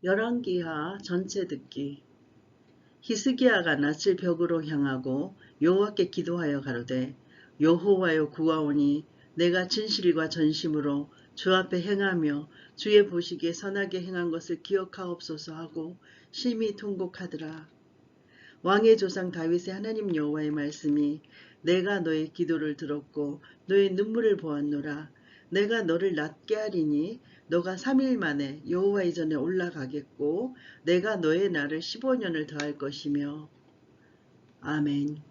열왕기하 전체 듣기. 히스기야가 낯을 벽으로 향하고 여호와께 기도하여 가로되 여호와여 구하오니 내가 진실과 전심으로 주 앞에 행하며 주의 보시기에 선하게 행한 것을 기억하옵소서 하고 심히 통곡하더라. 왕의 조상 다윗의 하나님 여호와의 말씀이 내가 너의 기도를 들었고 너의 눈물을 보았노라. 내가 너를 낫게 하리니 너가 3일 만에 여호와의 전에 올라가겠고 내가 너의 날을 15년을 더할 것이며. 아멘.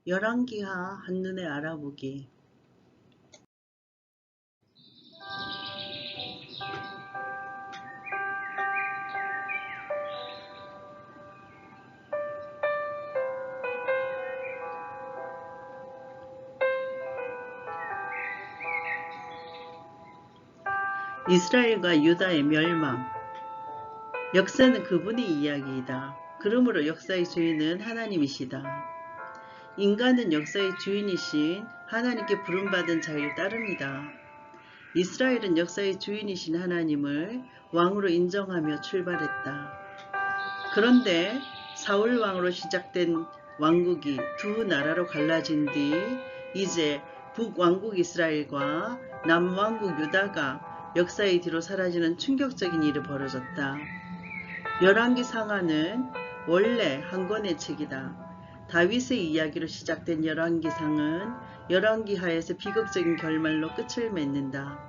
열왕기하 한눈에 알아보기. 이스라엘과 유다의 멸망. 역사는 그분의 이야기이다. 그러므로 역사의 주인은 하나님이시다. 인간은 역사의 주인이신 하나님께 부름받은 자를 따릅니다. 이스라엘은 역사의 주인이신 하나님을 왕으로 인정하며 출발했다. 그런데 사울 왕으로 시작된 왕국이 두 나라로 갈라진 뒤 이제 북왕국 이스라엘과 남왕국 유다가 역사의 뒤로 사라지는 충격적인 일이 벌어졌다. 열왕기 상하는 원래 한 권의 책이다. 다윗의 이야기로 시작된 열왕기상은 열왕기하에서 비극적인 결말로 끝을 맺는다.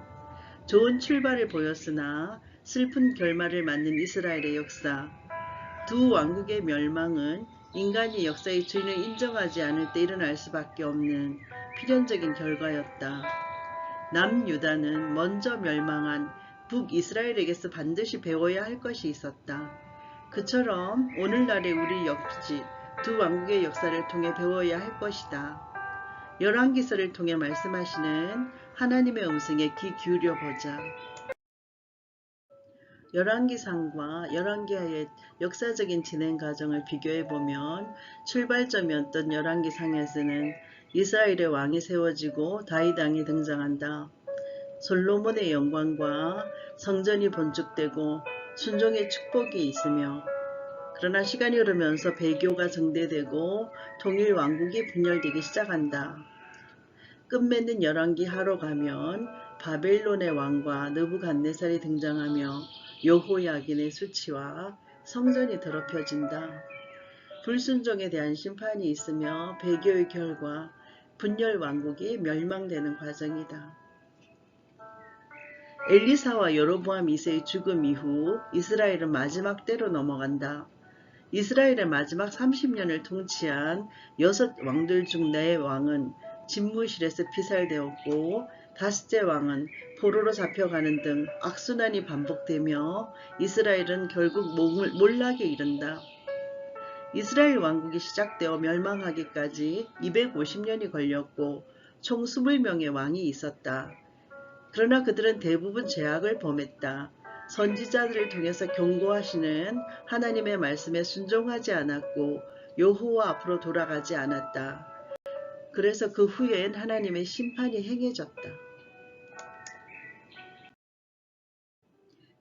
좋은 출발을 보였으나 슬픈 결말을 맞는 이스라엘의 역사. 두 왕국의 멸망은 인간이 역사의 주인을 인정하지 않을 때 일어날 수밖에 없는 필연적인 결과였다. 남유다는 먼저 멸망한 북이스라엘에게서 반드시 배워야 할 것이 있었다. 그처럼 오늘날의 우리 역시 두 왕국의 역사를 통해 배워야 할 것이다. 열왕기서를 통해 말씀하시는 하나님의 음성에 귀 기울여 보자. 열왕기상과 열왕기하의 역사적인 진행 과정을 비교해보면 출발점이었던 열왕기상에서는 이스라엘의 왕이 세워지고 다윗 왕이 등장한다. 솔로몬의 영광과 성전이 건축되고 순종의 축복이 있으며, 그러나 시간이 흐르면서 배교가 정대되고 통일 왕국이 분열되기 시작한다. 끝맺는 열왕기하로 가면 바벨론의 왕과 느부갓네살이 등장하며 여호야긴의 수치와 성전이 더럽혀진다. 불순종에 대한 심판이 있으며 배교의 결과 분열 왕국이 멸망되는 과정이다. 엘리사와 여로보암 2세의 죽음 이후 이스라엘은 마지막 때로 넘어간다. 이스라엘의 마지막 30년을 통치한 6 왕들 중 4왕은 집무실에서 피살되었고, 5째 왕은 포로로 잡혀가는 등 악순환이 반복되며 이스라엘은 결국 몰락에 이른다. 이스라엘 왕국이 시작되어 멸망하기까지 250년이 걸렸고 총 20명의 왕이 있었다. 그러나 그들은 대부분 죄악을 범했다. 선지자들을 통해서 경고하시는 하나님의 말씀에 순종하지 않았고 여호와 앞으로 돌아가지 않았다. 그래서 그 후엔 하나님의 심판이 행해졌다.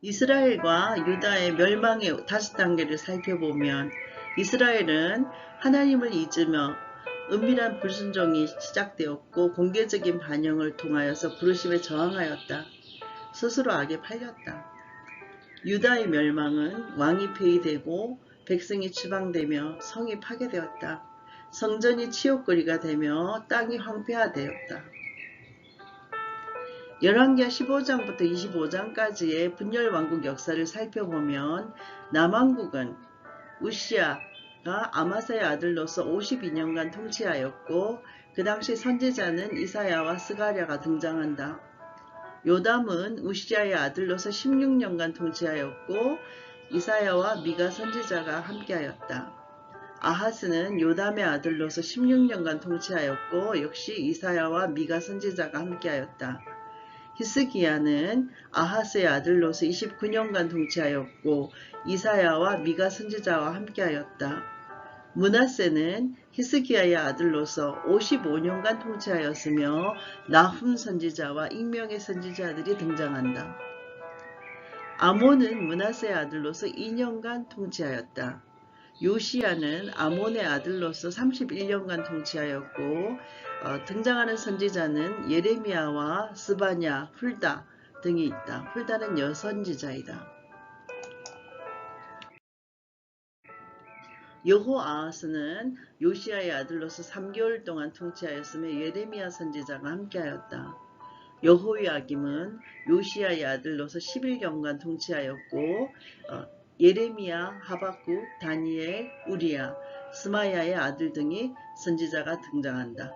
이스라엘과 유다의 멸망의 5단계를 살펴보면 이스라엘은 하나님을 잊으며 은밀한 불순종이 시작되었고 공개적인 반영을 통하여서 부르심에 저항하였다. 스스로 악에 팔렸다. 유다의 멸망은 왕이 폐위되고 백성이 추방되며 성이 파괴되었다. 성전이 치욕거리가 되며 땅이 황폐화되었다. 열왕기하 15장부터 25장까지의 분열왕국 역사를 살펴보면 남왕국은 우시야가 아마사의 아들로서 52년간 통치하였고 그 당시 선지자는 이사야와 스가랴가 등장한다. 요담은 우시야의 아들로서 16년간 통치하였고 이사야와 미가 선지자가 함께하였다. 아하스는 요담의 아들로서 16년간 통치하였고 역시 이사야와 미가 선지자가 함께하였다. 히스기야는 아하스의 아들로서 29년간 통치하였고 이사야와 미가 선지자와 함께하였다. 므낫세는 히스기야의 아들로서 55년간 통치하였으며 나훔 선지자와 익명의 선지자들이 등장한다. 아몬은 므낫세의 아들로서 2년간 통치하였다. 요시야는 아몬의 아들로서 31년간 통치하였고 등장하는 선지자는 예레미야와 스바냐, 훌다 등이 있다. 훌다는 여선지자이다. 여호아하스는 요시야의 아들로서 3개월 동안 통치하였으며 예레미야 선지자가 함께하였다. 여호야김은 요시야의 아들로서 11년간 통치하였고 예레미야, 하박국, 다니엘, 우리야, 스마야의 아들 등이 선지자가 등장한다.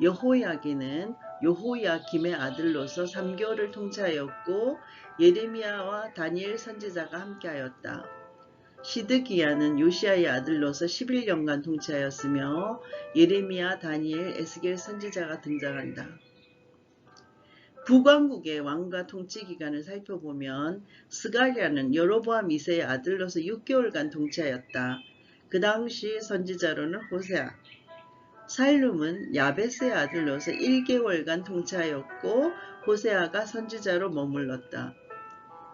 여호야기는 여호야김의 아들로서 3개월을 통치하였고 예레미야와 다니엘 선지자가 함께하였다. 시드기야는 요시야의 아들로서 11년간 통치하였으며 예레미야, 다니엘, 에스겔 선지자가 등장한다. 북왕국의 왕과 통치 기간을 살펴보면 스가랴는 여로보암 2세의 아들로서 6개월간 통치하였다. 그 당시 선지자로는 호세아, 살룸은 야베스의 아들로서 1개월간 통치하였고 호세아가 선지자로 머물렀다.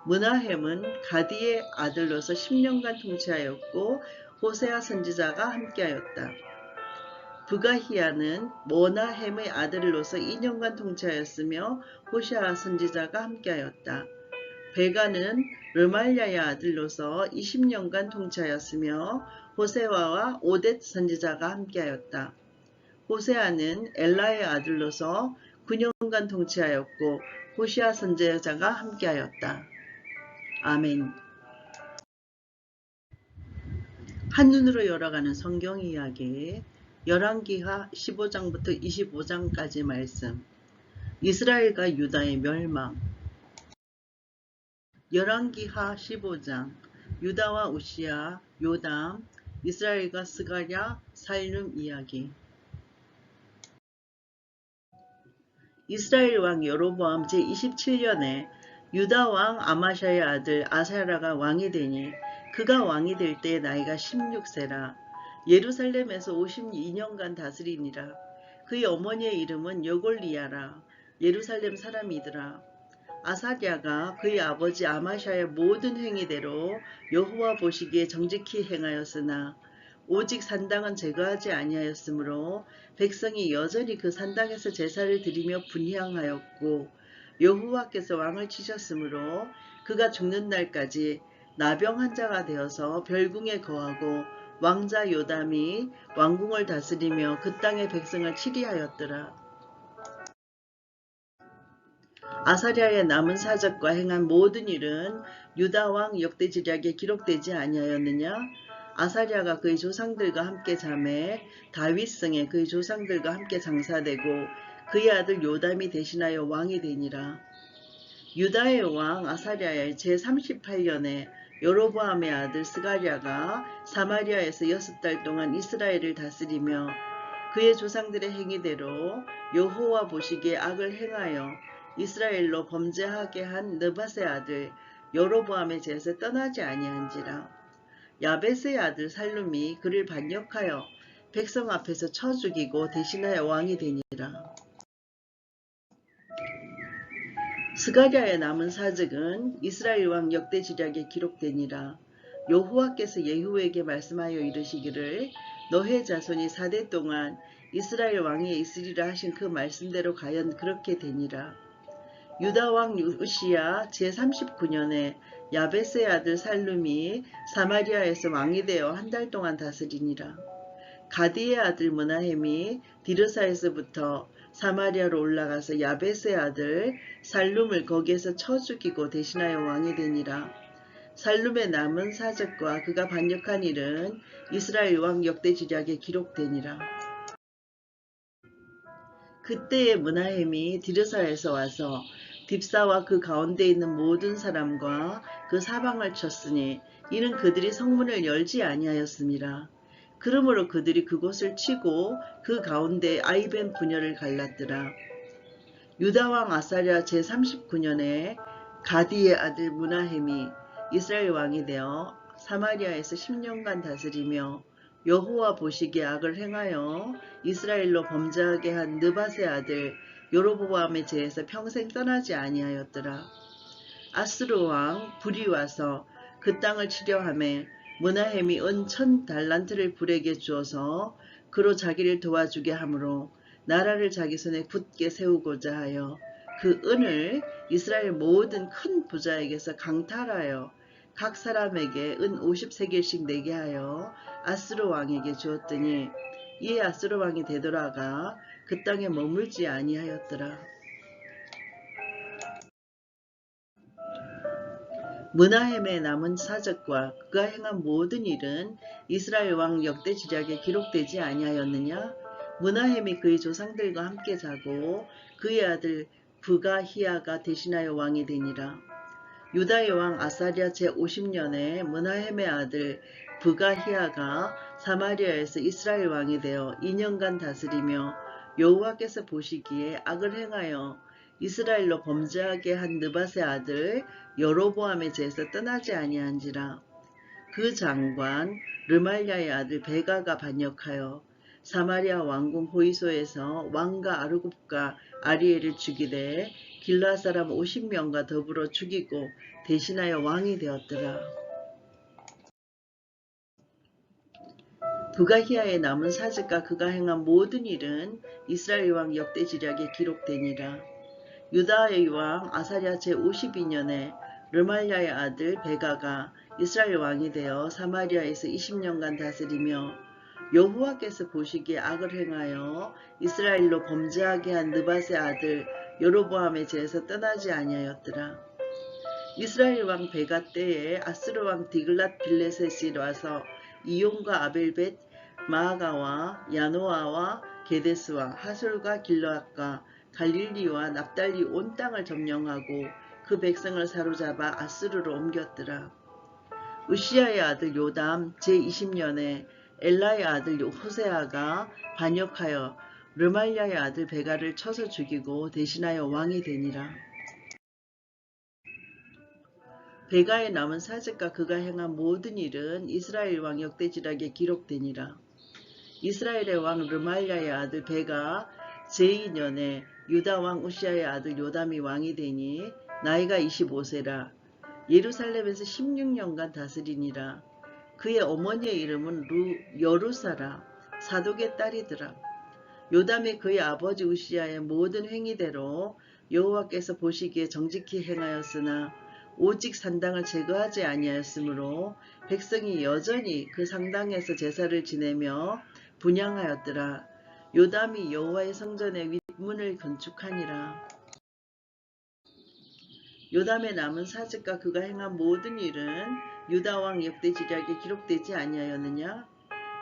므나헴은 가디의 아들로서 10년간 통치하였고 호세아 선지자가 함께하였다. 브가히야는 모나헴의 아들로서 2년간 통치하였으며 호세아 선지자가 함께하였다. 베가는 르말야의 아들로서 20년간 통치하였으며 호세아와 오뎃 선지자가 함께하였다. 호세아는 엘라의 아들로서 9년간 통치하였고 호시아 선지자가 함께하였다. 아멘. 한눈으로 열어가는 성경 이야기 열왕기하 15장부터 25장까지 말씀. 이스라엘과 유다의 멸망. 열왕기하 15장. 유다와 우시야, 요담, 이스라엘과 스가랴, 살룸 이야기. 이스라엘 왕 여로보암 제27년에 유다 왕 아마샤의 아들 아사랴가 왕이 되니 그가 왕이 될 때 나이가 16세라. 예루살렘에서 52년간 다스리니라. 그의 어머니의 이름은 여골리야라. 예루살렘 사람이더라. 아사랴가 그의 아버지 아마샤의 모든 행위대로 여호와 보시기에 정직히 행하였으나 오직 산당은 제거하지 아니하였으므로 백성이 여전히 그 산당에서 제사를 드리며 분향하였고 여호와께서 왕을 치셨으므로 그가 죽는 날까지 나병 환자가 되어서 별궁에 거하고 왕자 요담이 왕궁을 다스리며 그 땅의 백성을 치리하였더라. 아사랴의 남은 사적과 행한 모든 일은 유다 왕 역대지략에 기록되지 아니하였느냐? 아사랴가 그의 조상들과 함께 잠에 다윗성에 그의 조상들과 함께 장사되고 그의 아들 요담이 대신하여 왕이 되니라. 유다의 왕 아사랴의 제38년에 여로보암의 아들 스가랴가 사마리아에서 6달 동안 이스라엘을 다스리며 그의 조상들의 행위대로 여호와 보시기에 악을 행하여 이스라엘로 범죄하게 한 느밧의 아들 여로보암의 제에서 떠나지 아니한지라. 야베스의 아들 살룸이 그를 반역하여 백성 앞에서 쳐 죽이고 대신하여 왕이 되니라. 스가랴의 남은 사적은 이스라엘 왕 역대지략에 기록되니라. 여호와께서 예후에게 말씀하여 이르시기를 너의 자손이 4대 동안 이스라엘 왕위에 있으리라 하신 그 말씀대로 과연 그렇게 되니라. 유다 왕 우시야 제39년에 야베스의 아들 살룸이 사마리아에서 왕이 되어 1달 동안 다스리니라. 가디의 아들 므나헴이 디르사에서부터 사마리아로 올라가서 야베스의 아들 살룸을 거기에서 쳐 죽이고 대신하여 왕이 되니라. 살룸의 남은 사적과 그가 반역한 일은 이스라엘 왕 역대지략에 기록되니라. 그때에 므나헴이 디르사에서 와서 딥사와 그 가운데 있는 모든 사람과 그 사방을 쳤으니 이는 그들이 성문을 열지 아니하였음이라. 그러므로 그들이 그곳을 치고 그 가운데 아이벤 분열을 갈랐더라. 유다왕 아사랴 제39년에 가디의 아들 므나헴이 이스라엘 왕이 되어 사마리아에서 10년간 다스리며 여호와 보시기에 악을 행하여 이스라엘로 범죄하게 한 느밧의 아들 여로보암의 제에서 평생 떠나지 아니하였더라. 아스루 왕 불이 와서 그 땅을 치려하매 므나헴이 은 1000달란트를 불에게 주어서 그로 자기를 도와주게 하므로 나라를 자기 손에 굳게 세우고자 하여 그 은을 이스라엘 모든 큰 부자에게서 강탈하여 각 사람에게 은 50세겔씩 내게 하여 아스루 왕에게 주었더니 이에 아스루 왕이 되돌아가 그 땅에 머물지 아니하였더라. 므나헴의 남은 사적과 그가 행한 모든 일은 이스라엘 왕 역대지략에 기록되지 아니하였느냐? 므나헴이 그의 조상들과 함께 자고 그의 아들 브가히야가 대신하여 왕이 되니라. 유다의 왕 아사랴 제50년에 므나헴의 아들 브가히야가 사마리아에서 이스라엘 왕이 되어 2년간 다스리며 여호와께서 보시기에 악을 행하여 이스라엘로 범죄하게 한 느밧의 아들 여로보암의 죄에서 떠나지 아니한지라. 그 장관 르말랴의 아들 베가가 반역하여 사마리아 왕궁 호이소에서 왕과 아르굽과 아리엘을 죽이되 길르앗 사람 50명과 더불어 죽이고 대신하여 왕이 되었더라. 부가히야에 남은 사직과 그가 행한 모든 일은 이스라엘 왕 역대지략에 기록되니라. 유다의 왕 아사랴 제52년에 르말랴의 아들 베가가 이스라엘 왕이 되어 사마리아에서 20년간 다스리며 여호와께서 보시기에 악을 행하여 이스라엘로 범죄하게 한 느밧의 아들 여로보암의 죄에서 떠나지 아니하였더라. 이스라엘 왕 베가 때에 아스루 왕 디글랏 빌레셋이 와서 이용과 아벨벳 마아가와 야노아와 게데스와 하솔과 길르앗과 갈릴리와 납달리 온 땅을 점령하고 그 백성을 사로잡아 아스루로 옮겼더라. 우시야의 아들 요담 제20년에 엘라의 아들 호세아가 반역하여 르말랴의 아들 베가를 쳐서 죽이고 대신하여 왕이 되니라. 베가의 남은 사직과 그가 행한 모든 일은 이스라엘 왕 역대지략에 기록되니라. 이스라엘의 왕 르말랴의 아들 베가 제2년에 유다 왕 우시야의 아들 요담이 왕이 되니 나이가 25세라. 예루살렘에서 16년간 다스리니라. 그의 어머니의 이름은 여루사라. 사독의 딸이더라. 요담이 그의 아버지 우시야의 모든 행위대로 여호와께서 보시기에 정직히 행하였으나 오직 산당을 제거하지 아니하였으므로 백성이 여전히 그 상당에서 제사를 지내며 분향하였더라. 요담이 여호와의 성전의 윗문을 건축하니라. 요담의 남은 사직과 그가 행한 모든 일은 유다 왕 역대지략에 기록되지 아니하였느냐?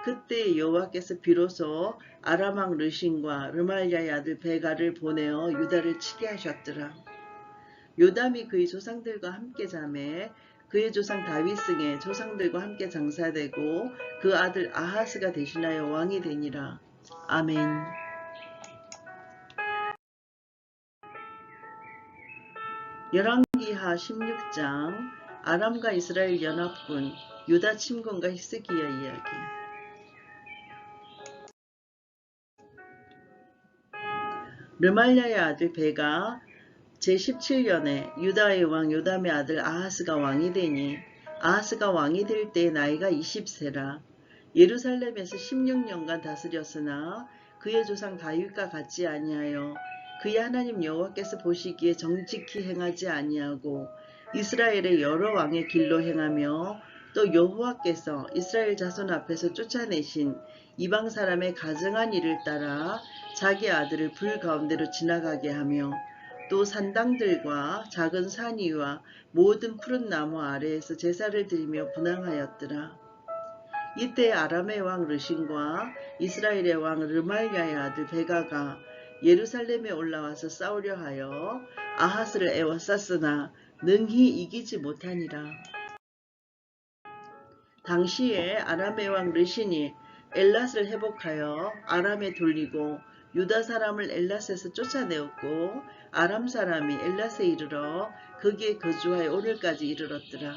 그때 여호와께서 비로소 아람 왕 르신과 르말랴의 아들 베가를 보내어 유다를 치게 하셨더라. 요담이 그의 조상들과 함께 자매 그의 조상 다윗승의 조상들과 함께 장사되고 그 아들 아하스가 대신하여 왕이 되니라. 아멘. 열왕기하 16장 아람과 이스라엘 연합군 유다 침공과 히스기야 이야기. 르말랴의 아들 베가 제17년에 유다의 왕 요담의 아들 아하스가 왕이 되니 아하스가 왕이 될 때 나이가 20세라. 예루살렘에서 16년간 다스렸으나 그의 조상 다윗과 같지 아니하여 그의 하나님 여호와께서 보시기에 정직히 행하지 아니하고 이스라엘의 여러 왕의 길로 행하며 또 여호와께서 이스라엘 자손 앞에서 쫓아내신 이방 사람의 가증한 일을 따라 자기 아들을 불 가운데로 지나가게 하며 또 산당들과 작은 산 위와 모든 푸른 나무 아래에서 제사를 드리며 분향하였더라. 이때 아람의 왕 르신과 이스라엘의 왕 르말랴의 아들 베가가 예루살렘에 올라와서 싸우려 하여 아하스를 애워쌌으나 능히 이기지 못하니라. 당시에 아람의 왕 르신이 엘랏을 회복하여 아람에 돌리고 유다 사람을 엘랏에서 쫓아내었고 아람 사람이 엘랏에 이르러 거기에 거주하여 오늘까지 이르렀더라.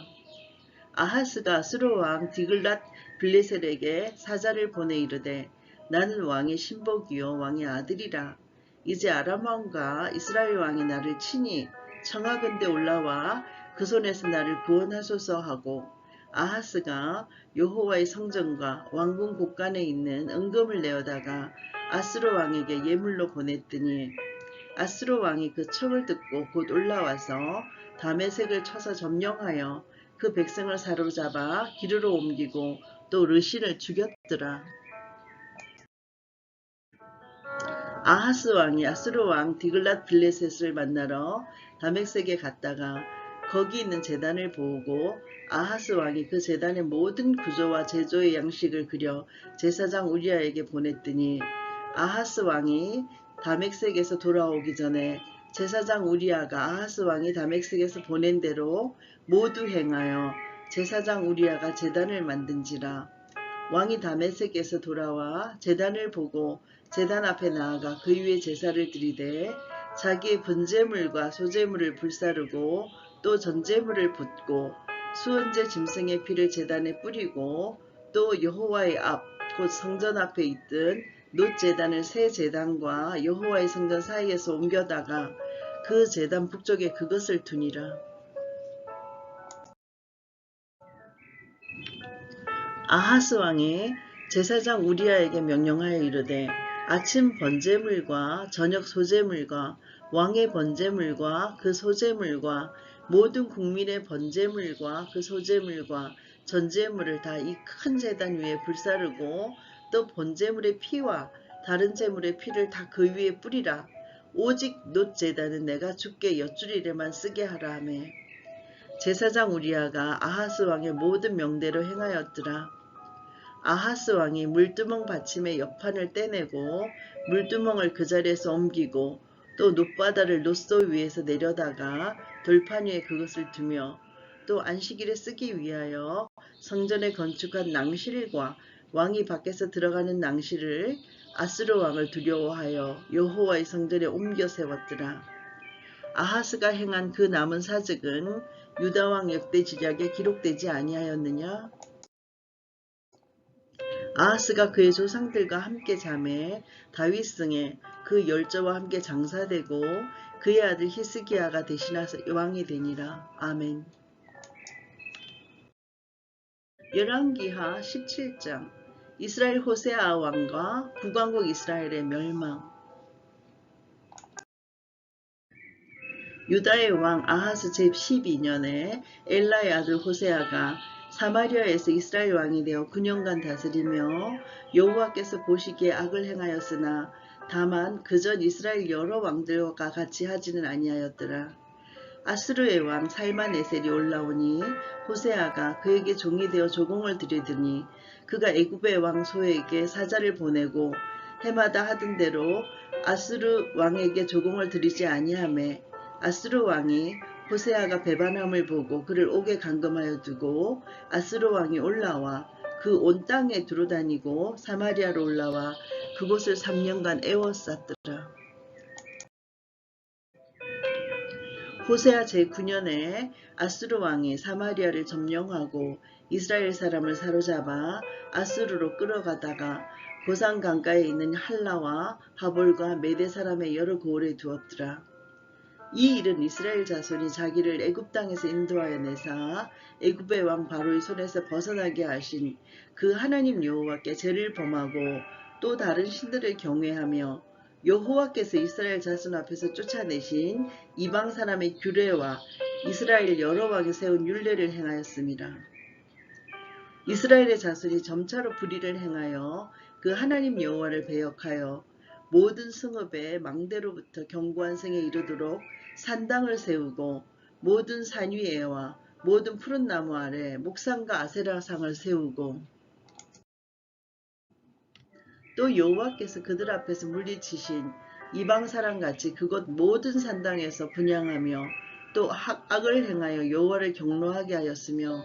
아하스가 스로 왕 디글랏 빌레셀에게 사자를 보내 이르되 나는 왕의 신복이요 왕의 아들이라. 이제 아람 왕과 이스라엘 왕이 나를 치니 청하건대 올라와 그 손에서 나를 구원하소서 하고 아하스가 여호와의 성전과 왕궁 곳간에 있는 은금을 내어다가 아스로 왕에게 예물로 보냈더니 아스로 왕이 그 청을 듣고 곧 올라와서 다메섹을 쳐서 점령하여 그 백성을 사로잡아 기르로 옮기고 또 르신을 죽였더라. 아하스 왕이 아스로 왕 디글랏 빌레셋을 만나러 다메섹에 갔다가 거기 있는 제단을 보고 아하스 왕이 그 제단의 모든 구조와 제조의 양식을 그려 제사장 우리아에게 보냈더니 아하스 왕이 다메섹에서 돌아오기 전에 제사장 우리아가 아하스 왕이 다메섹에서 보낸 대로 모두 행하여 제사장 우리아가 제단을 만든지라. 왕이 다메섹에서 돌아와 제단을 보고 제단 앞에 나아가 그 위에 제사를 드리되 자기의 분제물과 소제물을 불사르고 또 전제물을 붓고 수언제 짐승의 피를 제단에 뿌리고 또 여호와의 앞 곧 성전 앞에 있던 놋 제단을 새 제단과 여호와의 성전 사이에서 옮겨다가 그 제단 북쪽에 그것을 두니라. 아하스 왕이 제사장 우리아에게 명령하여 이르되 아침 번제물과 저녁 소제물과 왕의 번제물과 그 소제물과 모든 국민의 번제물과 그 소제물과 전제물을 다 이 큰 제단 위에 불사르고 또 번제물의 피와 다른 제물의 피를 다 그 위에 뿌리라. 오직 놋 제단은 내가 주께 엿주리래만 쓰게 하라 하며 제사장 우리아가 아하스 왕의 모든 명대로 행하였더라. 아하스 왕이 물두멍 받침의 옆판을 떼내고 물두멍을 그 자리에서 옮기고 또 놋바다를 놋소 위에서 내려다가 돌판 위에 그것을 두며 또 안식일에 쓰기 위하여 성전에 건축한 낭실과 왕이 밖에서 들어가는 낭실을 아스루 왕을 두려워하여 여호와의 성전에 옮겨 세웠더라. 아하스가 행한 그 남은 사직은 유다왕 역대 지략에 기록되지 아니하였느냐? 아하스가 그의 조상들과 함께 잠에 다윗승에 그 열조와 함께 장사되고 그의 아들 히스기야가 대신하여 왕이 되니라. 아멘. 열왕기하 17장 이스라엘 호세아 왕과 북왕국 이스라엘의 멸망. 유다의 왕 아하스 제12년에 엘라의 아들 호세아가 사마리아에서 이스라엘 왕이 되어 9년간 다스리며 여호와께서 보시기에 악을 행하였으나 다만 그전 이스라엘 여러 왕들과 같이 하지는 아니하였더라. 아스루의 왕 살마네셀이 올라오니 호세아가 그에게 종이 되어 조공을 드리더니 그가 애굽의 왕 소에게 사자를 보내고 해마다 하던 대로 아스루 왕에게 조공을 드리지 아니하매 아스루 왕이 호세아가 배반함을 보고 그를 옥에 감금하여 두고 아스루 왕이 올라와 그 온 땅에 두루다니고 사마리아로 올라와 그곳을 3년간 애워쌌더라. 호세아 제9년에 아스루 왕이 사마리아를 점령하고 이스라엘 사람을 사로잡아 아스루로 끌어가다가 고산 강가에 있는 할라와 하볼과 메대 사람의 여러 고을에 두었더라. 이 일은 이스라엘 자손이 자기를 애굽 땅에서 인도하여 내사 애굽의 왕 바로의 손에서 벗어나게 하신 그 하나님 여호와께 죄를 범하고 또 다른 신들을 경외하며 여호와께서 이스라엘 자손 앞에서 쫓아내신 이방 사람의 규례와 이스라엘 여러 왕이 세운 율례를 행하였습니다. 이스라엘의 자손이 점차로 불의를 행하여 그 하나님 여호와를 배역하여 모든 성읍의 망대로부터 견고한 성에 이르도록 산당을 세우고 모든 산 위에와 모든 푸른 나무 아래 목상과 아세라상을 세우고 또 여호와께서 그들 앞에서 물리치신 이방 사람같이 그곳 모든 산당에서 분향하며 또 악을 행하여 여호와를 경노하게 하였으며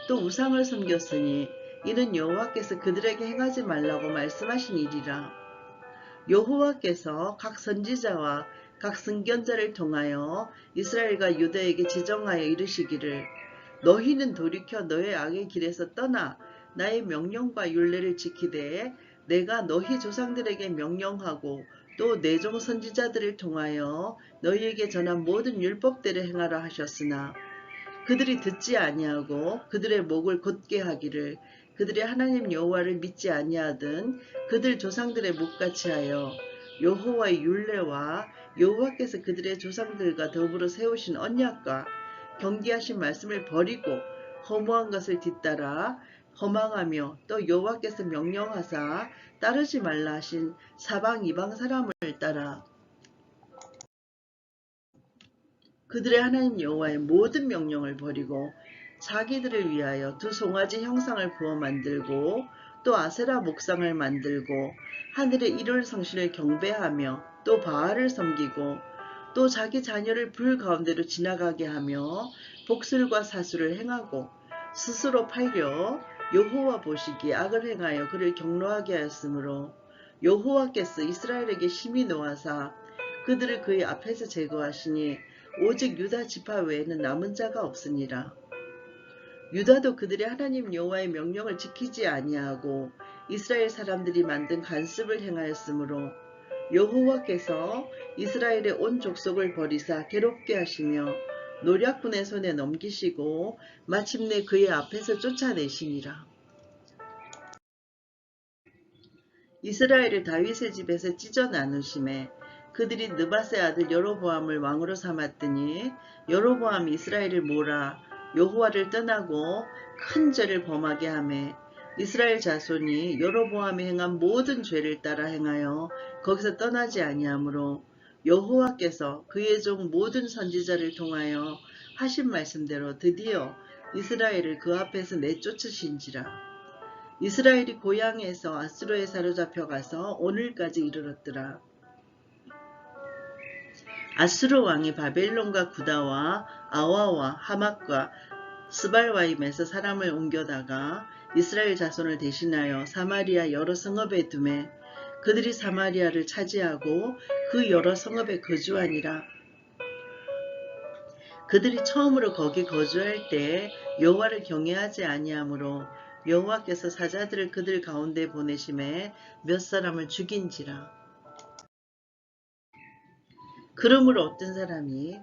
또 우상을 섬겼으니 이는 여호와께서 그들에게 행하지 말라고 말씀하신 일이라. 여호와께서 각 선지자와 각 선견자를 통하여 이스라엘과 유다에게 지정하여 이르시기를 너희는 돌이켜 너의 악의 길에서 떠나 나의 명령과 율례를 지키되 내가 너희 조상들에게 명령하고 또 내 종 선지자들을 통하여 너희에게 전한 모든 율법대로 행하라 하셨으나 그들이 듣지 아니하고 그들의 목을 곧게 하기를 그들의 하나님 여호와를 믿지 아니하던 그들 조상들의 목같이 하여 여호와의 율례와 여호와께서 그들의 조상들과 더불어 세우신 언약과 경계하신 말씀을 버리고 허무한 것을 뒤따라 허망하며 또 여호와께서 명령하사 따르지 말라 하신 사방 이방 사람을 따라 그들의 하나님 여호와의 모든 명령을 버리고 자기들을 위하여 두 송아지 형상을 부어 만들고 또 아세라 목상을 만들고 하늘의 일월 성신을 경배하며 또 바알을 섬기고 또 자기 자녀를 불 가운데로 지나가게 하며 복술과 사수를 행하고 스스로 팔려 여호와 보시기에 악을 행하여 그를 경노하게 하였으므로 여호와께서 이스라엘에게 심히 노하사 그들을 그의 앞에서 제거하시니 오직 유다 지파 외에는 남은 자가 없으니라. 유다도 그들의 하나님 여호와의 명령을 지키지 아니하고 이스라엘 사람들이 만든 간습을 행하였으므로 여호와께서 이스라엘의 온 족속을 버리사 괴롭게 하시며 노략군의 손에 넘기시고 마침내 그의 앞에서 쫓아내시니라. 이스라엘을 다윗의 집에서 찢어 나누심에 그들이 느밧의 아들 여로보암을 왕으로 삼았더니 여로보암이 이스라엘을 몰아 여호와를 떠나고 큰 죄를 범하게 하매 이스라엘 자손이 여로보암이 행한 모든 죄를 따라 행하여 거기서 떠나지 아니하므로 여호와께서 그의 종 모든 선지자를 통하여 하신 말씀대로 드디어 이스라엘을 그 앞에서 내쫓으신지라. 이스라엘이 고향에서 아수르에 사로잡혀 가서 오늘까지 이르렀더라. 아수르 왕이 바벨론과 구다와 아와와 하맛과 스발와임에서 사람을 옮겨다가 이스라엘 자손을 대신하여 사마리아 여러 성읍에 두매 그들이 사마리아를 차지하고 그 여러 성읍에 거주하니라. 그들이 처음으로 거기 거주할 때에 여호와를 경외하지 아니하므로 여호와께서 사자들을 그들 가운데 보내심에 몇 사람을 죽인지라. 그러므로 어떤 사람이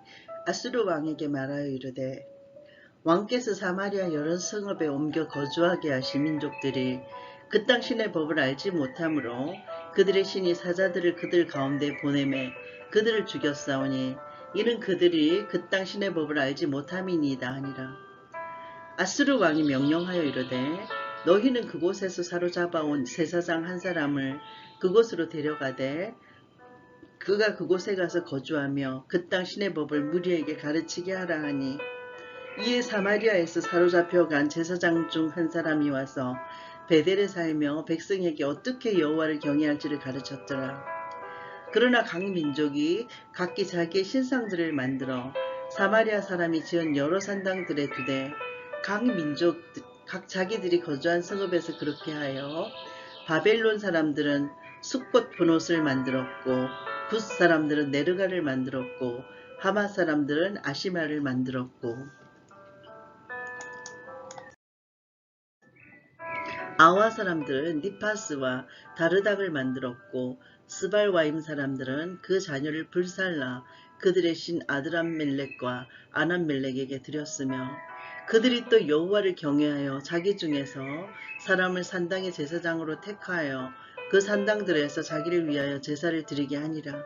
아수르 왕에게 말하여 이르되 왕께서 사마리아 여러 성읍에 옮겨 거주하게 하신 민족들이 그 땅 신의 법을 알지 못하므로 그들의 신이 사자들을 그들 가운데 보내매 그들을 죽였사오니 이는 그들이 그 땅 신의 법을 알지 못함이니이다 하니라. 아수르 왕이 명령하여 이르되 너희는 그곳에서 사로잡아온 제사장 한 사람을 그곳으로 데려가되 그가 그곳에 가서 거주하며 그 땅 신의 법을 무리에게 가르치게 하라 하니 이에 사마리아에서 사로잡혀간 제사장 중 한 사람이 와서 베델에 살며 백성에게 어떻게 여호와를 경외할지를 가르쳤더라. 그러나 각 민족이 각기 자기의 신상들을 만들어 사마리아 사람이 지은 여러 산당들에 두되 각 민족 각 자기들이 거주한 성읍에서 그렇게 하여 바벨론 사람들은 숫꽃 분옷을 만들었고 굿 사람들은 네르가를 만들었고 하맛 사람들은 아시마를 만들었고 아와 사람들은 니파스와 다르닥을 만들었고 스발와임 사람들은 그 자녀를 불살라 그들의 신 아드람멜렉과 아남멜렉에게 드렸으며 그들이 또 여호와를 경외하여 자기 중에서 사람을 산당의 제사장으로 택하여 그 산당들에서 자기를 위하여 제사를 드리게 하니라.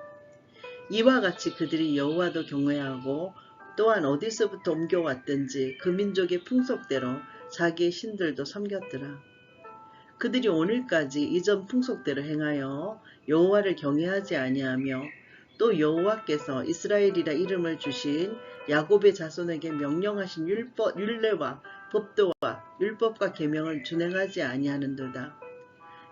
이와 같이 그들이 여호와도 경외하고 또한 어디서부터 옮겨왔든지 그 민족의 풍속대로 자기의 신들도 섬겼더라. 그들이 오늘까지 이전 풍속대로 행하여 여호와를 경외하지 아니하며 또 여호와께서 이스라엘이라 이름을 주신 야곱의 자손에게 명령하신 율례와 법도와 율법과 계명을 준행하지 아니하는도다.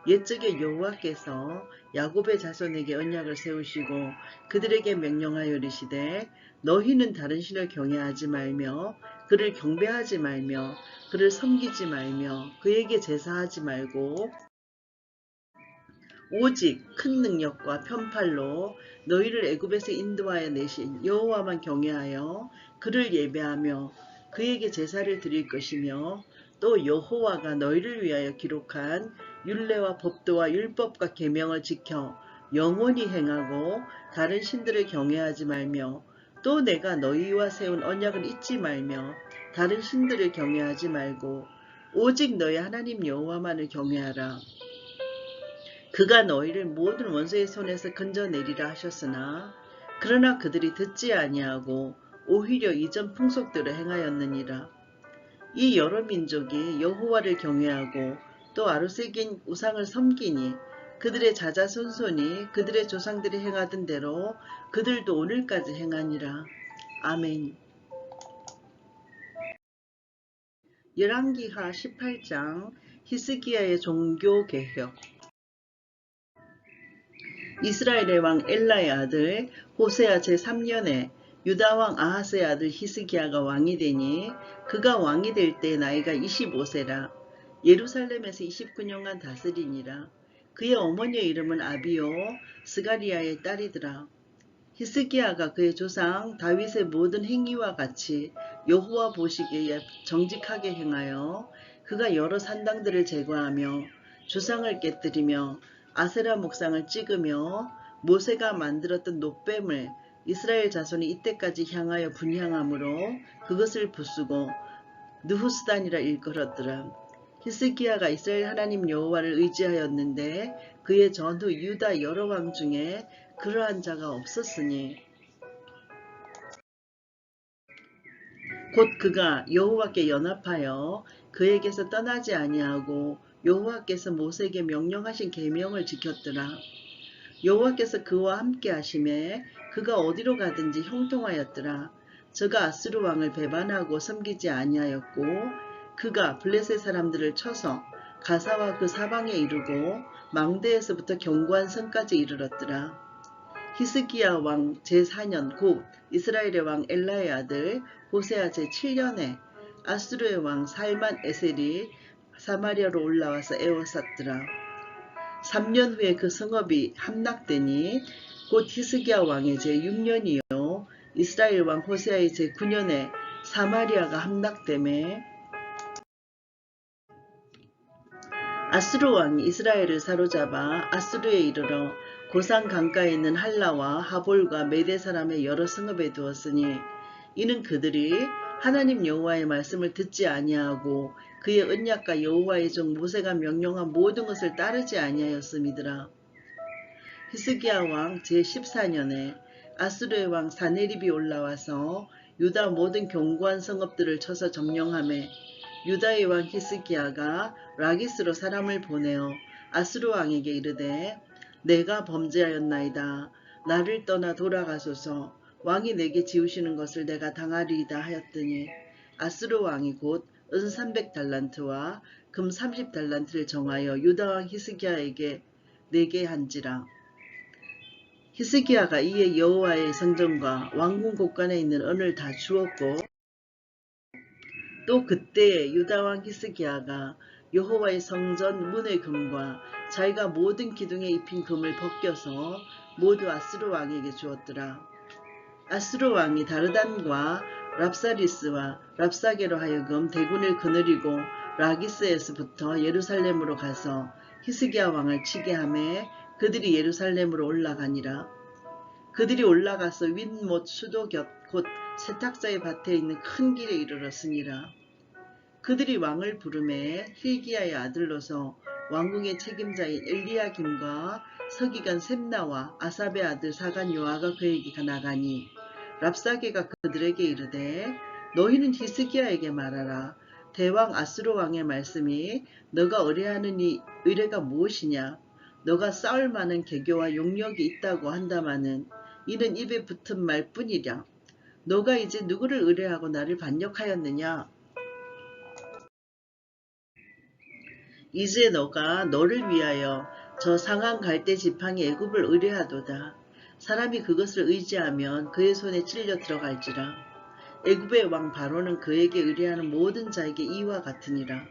옛적에 여호와께서 야곱의 자손에게 언약을 세우시고 그들에게 명령하여 이르시되 너희는 다른 신을 경외하지 말며 그를 경배하지 말며 그를 섬기지 말며 그에게 제사하지 말고 오직 큰 능력과 편팔로 너희를 애굽에서 인도하여 내신 여호와만 경외하여 그를 예배하며 그에게 제사를 드릴 것이며 또 여호와가 너희를 위하여 기록한 율례와 법도와 율법과 계명을 지켜 영원히 행하고 다른 신들을 경외하지 말며 또 내가 너희와 세운 언약을 잊지 말며 다른 신들을 경외하지 말고 오직 너희 하나님 여호와만을 경외하라. 그가 너희를 모든 원수의 손에서 건져내리라 하셨으나 그러나 그들이 듣지 아니하고 오히려 이전 풍속대로 행하였느니라. 이 여러 민족이 여호와를 경외하고 또 아루새긴 우상을 섬기니 그들의 자자손손이 그들의 조상들이 행하던 대로 그들도 오늘까지 행하니라. 아멘. 열왕기하 18장 히스기야의 종교개혁. 이스라엘의 왕 엘라의 아들 호세아 제3년에 유다왕 아하스의 아들 히스기야가 왕이 되니 그가 왕이 될 때 나이가 25세라. 예루살렘에서 29년간 다스리니라. 그의 어머니의 이름은 아비요 스가리아의 딸이더라. 히스기야가 그의 조상 다윗의 모든 행위와 같이 여호와 보시기에 정직하게 행하여 그가 여러 산당들을 제거하며 주상을 깨뜨리며 아세라 목상을 찍으며 모세가 만들었던 놋뱀을 이스라엘 자손이 이때까지 향하여 분향함으로 그것을 부수고 느후스단이라 일컬었더라. 히스기야가 이스라엘 하나님 여호와를 의지하였는데 그의 전후 유다 여러 왕 중에 그러한 자가 없었으니 곧 그가 여호와께 연합하여 그에게서 떠나지 아니하고 여호와께서 모세에게 명령하신 계명을 지켰더라. 여호와께서 그와 함께 하심에 그가 어디로 가든지 형통하였더라. 저가 아스루 왕을 배반하고 섬기지 아니하였고 그가 블레셋 사람들을 쳐서 가사와 그 사방에 이르고 망대에서부터 견고한 성까지 이르렀더라. 히스기야 왕 제4년 곧 이스라엘의 왕 엘라의 아들 호세아 제7년에 아수르의 왕 살만 에셀이 사마리아로 올라와서 에워쌌더라. 3년 후에 그 성읍이 함락되니 곧 히스기야 왕의 제6년이요 이스라엘 왕 호세아의 제9년에 사마리아가 함락되매 아수르 왕이 이스라엘을 사로잡아 아수르에 이르러 고산 강가에 있는 할라와 하볼과 메대 사람의 여러 성읍에 두었으니 이는 그들이 하나님 여호와의 말씀을 듣지 아니하고 그의 언약과 여호와의 종 모세가 명령한 모든 것을 따르지 아니하였음이더라. 히스기야 왕 제14년에 아수르의 왕 사네립이 올라와서 유다 모든 견고한 성읍들을 쳐서 점령하매 유다의 왕 히스기야가 라기스로 사람을 보내어 아수르 왕에게 이르되 내가 범죄하였나이다. 나를 떠나 돌아가소서. 왕이 내게 지우시는 것을 내가 당하리이다 하였더니 아수르 왕이 곧 은 300달란트와 금 30달란트를 정하여 유다 왕 히스기야에게 내게 한지라. 히스기야가 이에 여호와의 성전과 왕궁 곳간에 있는 은을 다 주었고 또 그때에 유다 왕 히스기야가 여호와의 성전 문의 금과 자기가 모든 기둥에 입힌 금을 벗겨서 모두 아수르 왕에게 주었더라. 아수르 왕이 다르단과 랍사리스와 랍사게로 하여금 대군을 거느리고 라기스에서부터 예루살렘으로 가서 히스기야 왕을 치게 하매 그들이 예루살렘으로 올라가니라. 그들이 올라가서 윗못 수도 곁 곧 세탁자의 밭에 있는 큰 길에 이르렀으니라. 그들이 왕을 부르매 hil기야의 아들로서 왕궁의 책임자인 엘리야김과 서기관 셈나와 아삽의 아들 사간 요아가 그에게 나가니 랍사게가 그들에게 이르되 너희는 히스기야에게 말하라. 대왕 아수르 왕의 말씀이 너가 의뢰하는 이 의뢰가 무엇이냐. 너가 싸울 만한 계교와 용력이 있다고 한다마는 이는 입에 붙은 말뿐이랴. 너가 이제 누구를 의뢰하고 나를 반역하였느냐. 이제 너가 너를 위하여 저 상한 갈대 지팡이 애굽을 의뢰하도다. 사람이 그것을 의지하면 그의 손에 찔려 들어갈지라. 애굽의 왕 바로는 그에게 의뢰하는 모든 자에게 이와 같으니라.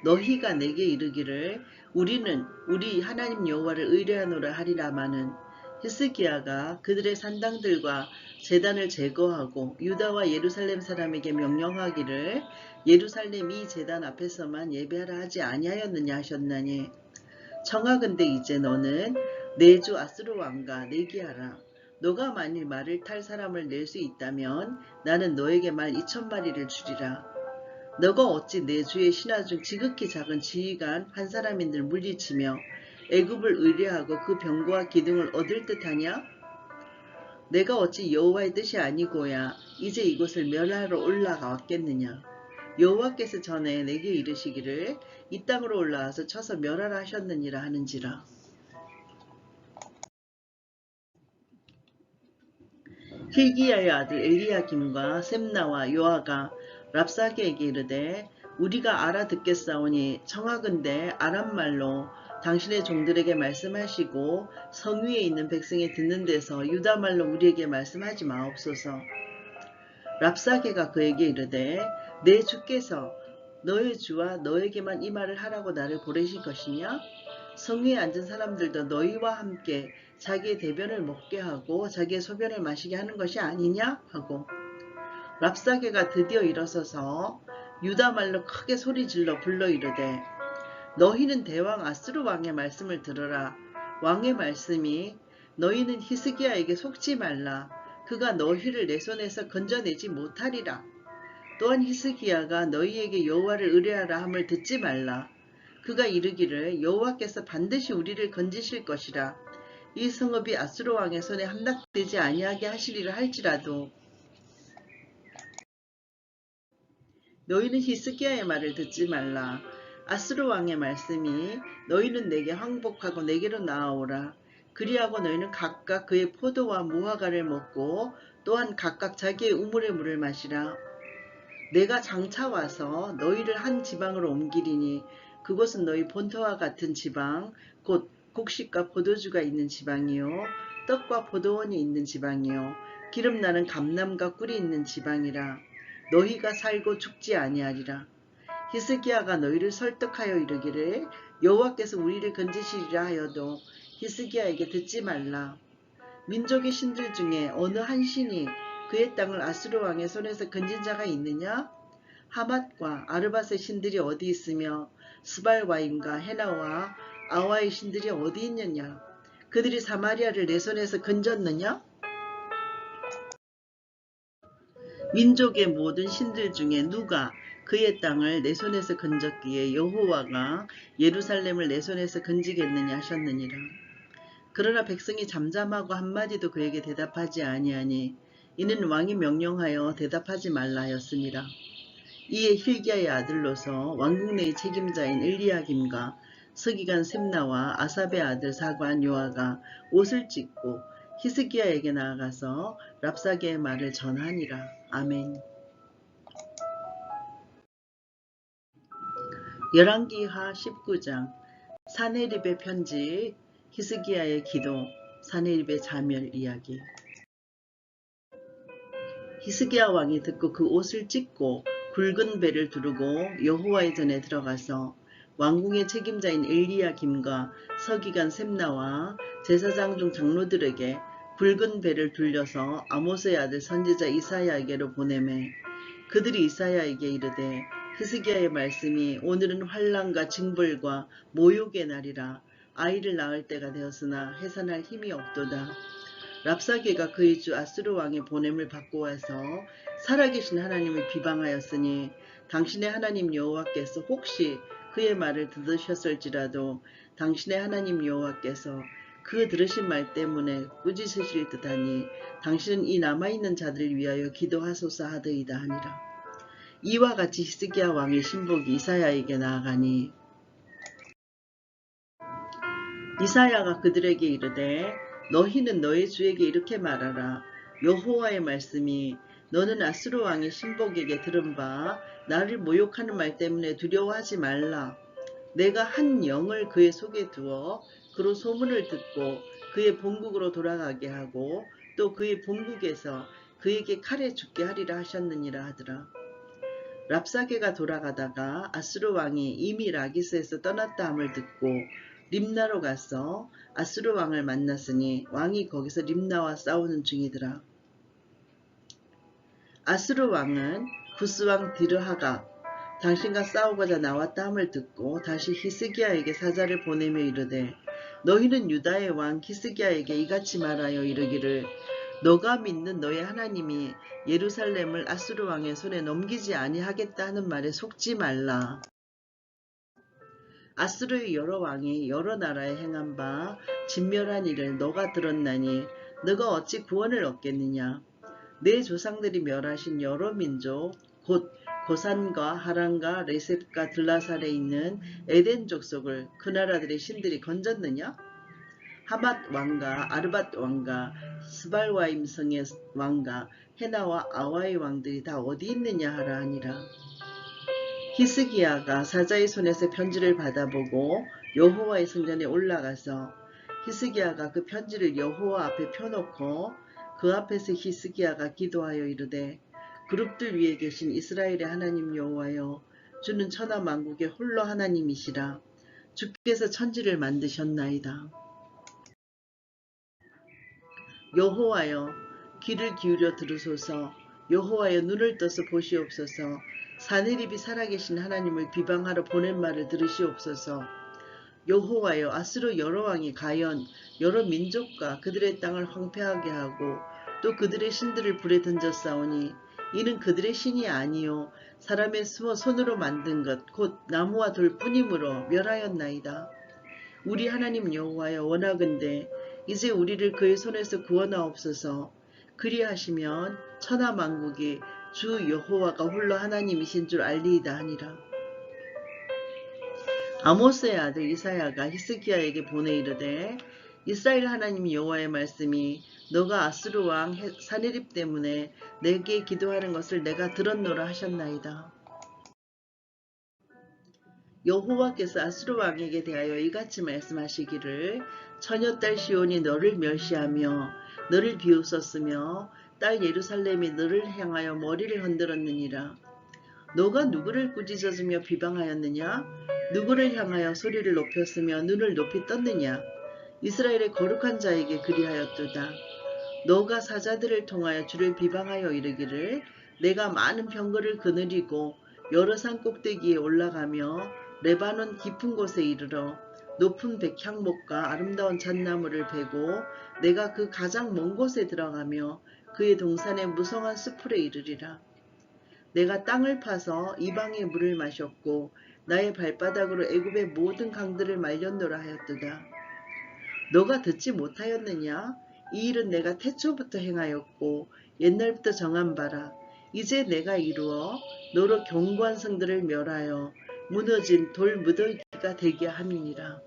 너희가 내게 이르기를 우리는 우리 하나님 여호와를 의뢰하노라 하리라마는 히스기야가 그들의 산당들과 제단을 제거하고 유다와 예루살렘 사람에게 명령하기를 예루살렘 이 제단 앞에서만 예배하라 하지 아니하였느냐 하셨나니 청하건대 이제 너는 내 주 아수르 왕과 내기하라. 너가 만일 말을 탈 사람을 낼 수 있다면 나는 너에게 말 2,000마리를 주리라. 너가 어찌 내 주의 신하 중 지극히 작은 지휘관 한 사람인들 물리치며 애굽을 의뢰하고 그 병거와 기둥을 얻을 듯하냐? 내가 어찌 여호와의 뜻이 아니고야 이제 이곳을 멸하러 올라가 왔겠느냐? 여호와께서 전에 내게 이르시기를 이 땅으로 올라와서 쳐서 멸하라 하셨느니라 하는지라. hil기야의 아들 엘리야김과 셈나와 요아가 랍사게에게 이르되 우리가 알아듣겠사오니 청하건대 아람말로 당신의 종들에게 말씀하시고 성 위에 있는 백성이 듣는 데서 유다말로 우리에게 말씀하지 마옵소서. 랍사게가 그에게 이르되 내 주께서 너의 주와 너에게만 이 말을 하라고 나를 보내신 것이냐? 성 위에 앉은 사람들도 너희와 함께 자기의 대변을 먹게 하고 자기의 소변을 마시게 하는 것이 아니냐 하고, 랍사게가 드디어 일어서서 유다 말로 크게 소리질러 불러 이르되, 너희는 대왕 아스루 왕의 말씀을 들어라. 왕의 말씀이, 너희는 히스기야에게 속지 말라. 그가 너희를 내 손에서 건져내지 못하리라. 또한 히스기야가 너희에게 여호와를 의뢰하라 함을 듣지 말라. 그가 이르기를, 여호와께서 반드시 우리를 건지실 것이라. 이 성읍이 아수르 왕의 손에 함락되지 아니하게 하시리라 할지라도 너희는 히스기야의 말을 듣지 말라. 아수르 왕의 말씀이, 너희는 내게 항복하고 내게로 나아오라. 그리하고 너희는 각각 그의 포도와 무화과를 먹고 또한 각각 자기의 우물의 물을 마시라. 내가 장차 와서 너희를 한 지방으로 옮기리니 그곳은 너희 본토와 같은 지방, 곧 곡식과 포도주가 있는 지방이요, 떡과 포도원이 있는 지방이요, 기름나는 감람과 꿀이 있는 지방이라. 너희가 살고 죽지 아니하리라. 히스기야가 너희를 설득하여 이르기를, 여호와께서 우리를 건지시리라 하여도 히스기야에게 듣지 말라. 민족의 신들 중에 어느 한 신이 그의 땅을 아수르 왕의 손에서 건진 자가 있느냐? 하맛과 아르밧의 신들이 어디 있으며 스발와임과 헤나와 아와의 신들이 어디 있느냐? 그들이 사마리아를 내 손에서 건졌느냐? 민족의 모든 신들 중에 누가 그의 땅을 내 손에서 건졌기에 여호와가 예루살렘을 내 손에서 건지겠느냐 하셨느니라. 그러나 백성이 잠잠하고 한마디도 그에게 대답하지 아니하니 이는 왕이 명령하여 대답하지 말라 하였습니다. 이에 힐기야의 아들로서 왕궁 내의 책임자인 엘리야김과 서기관 셈나와 아삽의 아들 사관 요아가 옷을 찢고 히스기야에게 나아가서 랍사게의 말을 전하니라. 아멘. 열왕기하 19장. 사네립의 편지, 히스기야의 기도, 사네립의 자멸 이야기. 히스기야 왕이 듣고 그 옷을 찢고 굵은 배를 두르고 여호와의 전에 들어가서 왕궁의 책임자인 엘리야김과 서기관 셈나와 제사장 중 장로들에게 굵은 배를 둘려서 아모스의 아들 선지자 이사야에게로 보내매, 그들이 이사야에게 이르되, 히스기야의 말씀이, 오늘은 환난과 징벌과 모욕의 날이라. 아이를 낳을 때가 되었으나 해산할 힘이 없도다. 랍사게가 그의 주 아수르 왕의 보냄을 받고 와서 살아계신 하나님을 비방하였으니 당신의 하나님 여호와께서 혹시 그의 말을 들으셨을지라도 당신의 하나님 여호와께서 그 들으신 말 때문에 꾸짖으실 듯하니 당신은 이 남아있는 자들을 위하여 기도하소서 하더이다 하니라. 이와 같이 히스기야 왕의 신복이 이사야에게 나아가니 이사야가 그들에게 이르되, 너희는 너희 주에게 이렇게 말하라. 여호와의 말씀이, 너는 아수르 왕의 신복에게 들은 바 나를 모욕하는 말 때문에 두려워하지 말라. 내가 한 영을 그의 속에 두어 그로 소문을 듣고 그의 본국으로 돌아가게 하고 또 그의 본국에서 그에게 칼에 죽게 하리라 하셨느니라 하더라. 랍사게가 돌아가다가 아수르 왕이 이미 라기스에서 떠났다 함을 듣고 림나로 가서 아수르 왕을 만났으니 왕이 거기서 림나와 싸우는 중이더라. 아수르 왕은 구스 왕 디르하가 당신과 싸우고자 나왔다 함을 듣고 다시 히스기야에게 사자를 보내며 이르되, 너희는 유다의 왕 히스기야에게 이같이 말하여 이르기를, 너가 믿는 너의 하나님이 예루살렘을 아수르 왕의 손에 넘기지 아니하겠다 하는 말에 속지 말라. 아수르의 여러 왕이 여러 나라에 행한 바 진멸한 일을 너가 들었나니 너가 어찌 구원을 얻겠느냐. 내 조상들이 멸하신 여러 민족 곧 고산과 하란과 레셉과 들라살에 있는 에덴 족속을 그 나라들의 신들이 건졌느냐? 하맛 왕과 아르밧 왕과 스발와임 성의 왕과 헤나와 아와의 왕들이 다 어디 있느냐 하라 하니라. 히스기야가 사자의 손에서 편지를 받아보고 여호와의 성전에 올라가서 히스기야가 그 편지를 여호와 앞에 펴놓고 그 앞에서 히스기야가 기도하여 이르되, 그룹들 위에 계신 이스라엘의 하나님 여호와여, 주는 천하 만국의 홀로 하나님이시라. 주께서 천지를 만드셨나이다. 여호와여 귀를 기울여 들으소서. 여호와여 눈을 떠서 보시옵소서. 사내립이 살아계신 하나님을 비방하러 보낸 말을 들으시옵소서. 여호와여 아수르 여러 왕이 가연 여러 민족과 그들의 땅을 황폐하게 하고 또 그들의 신들을 불에 던졌사오니 이는 그들의 신이 아니요 사람의 손으로 만든 것 곧 나무와 돌뿐이므로 멸하였나이다. 우리 하나님 여호와여 원하건대 이제 우리를 그의 손에서 구원하옵소서. 그리하시면 천하 만국이 주 여호와가 홀로 하나님이신 줄 알리이다 하니라. 아모스의 아들 이사야가 히스기야에게 보내 이르되 이스라엘 하나님 여호와의 말씀이 너가 아수르 왕 사네립 때문에 내게 기도하는 것을 내가 들었노라 하셨나이다. 여호와께서 아수르 왕에게 대하여 이같이 말씀하시기를 처녀딸 시온이 너를 멸시하며 너를 비웃었으며 딸 예루살렘이 너를 향하여 머리를 흔들었느니라. 너가 누구를 꾸짖었으며 비방하였느냐? 누구를 향하여 소리를 높였으며 눈을 높이 떴느냐? 이스라엘의 거룩한 자에게 그리하였도다. 너가 사자들을 통하여 주를 비방하여 이르기를 내가 많은 병거를 거느리고 여러 산 꼭대기에 올라가며 레바논 깊은 곳에 이르러 높은 백향목과 아름다운 잣나무를 베고 내가 그 가장 먼 곳에 들어가며 그의 동산의 무성한 숲풀에 이르리라. 내가 땅을 파서 이방의 물을 마셨고 나의 발바닥으로 애굽의 모든 강들을 말렸노라 하였도다. 너가 듣지 못하였느냐? 이 일은 내가 태초부터 행하였고 옛날부터 정한 바라. 이제 내가 이루어 너로 견고한 성들을 멸하여 무너진 돌 무더기가 되게 함이니라.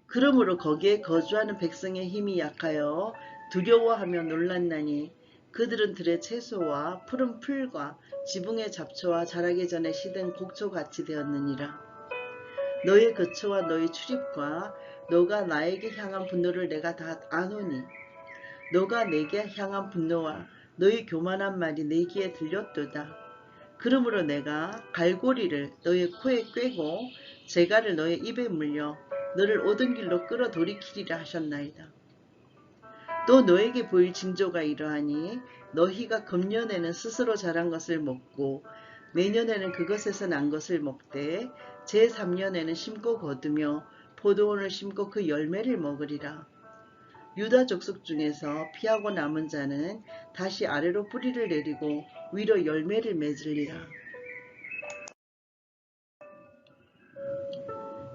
그러므로 거기에 거주하는 백성의 힘이 약하여 두려워하며 놀랐나니 그들은 들의 채소와 푸른 풀과 지붕의 잡초와 자라기 전에 시든 곡초같이 되었느니라. 너의 거처와 너의 출입과 너가 나에게 향한 분노를 내가 다 아노니 너가 내게 향한 분노와 너의 교만한 말이 내 귀에 들렸도다. 그러므로 내가 갈고리를 너의 코에 꿰고 재갈을 너의 입에 물려 너를 오던 길로 끌어 돌이키리라 하셨나이다. 또 너에게 보일 징조가 이러하니 너희가 금년에는 스스로 자란 것을 먹고 내년에는 그것에서 난 것을 먹되 제3년에는 심고 거두며 포도원을 심고 그 열매를 먹으리라. 유다 족속 중에서 피하고 남은 자는 다시 아래로 뿌리를 내리고 위로 열매를 맺으리라.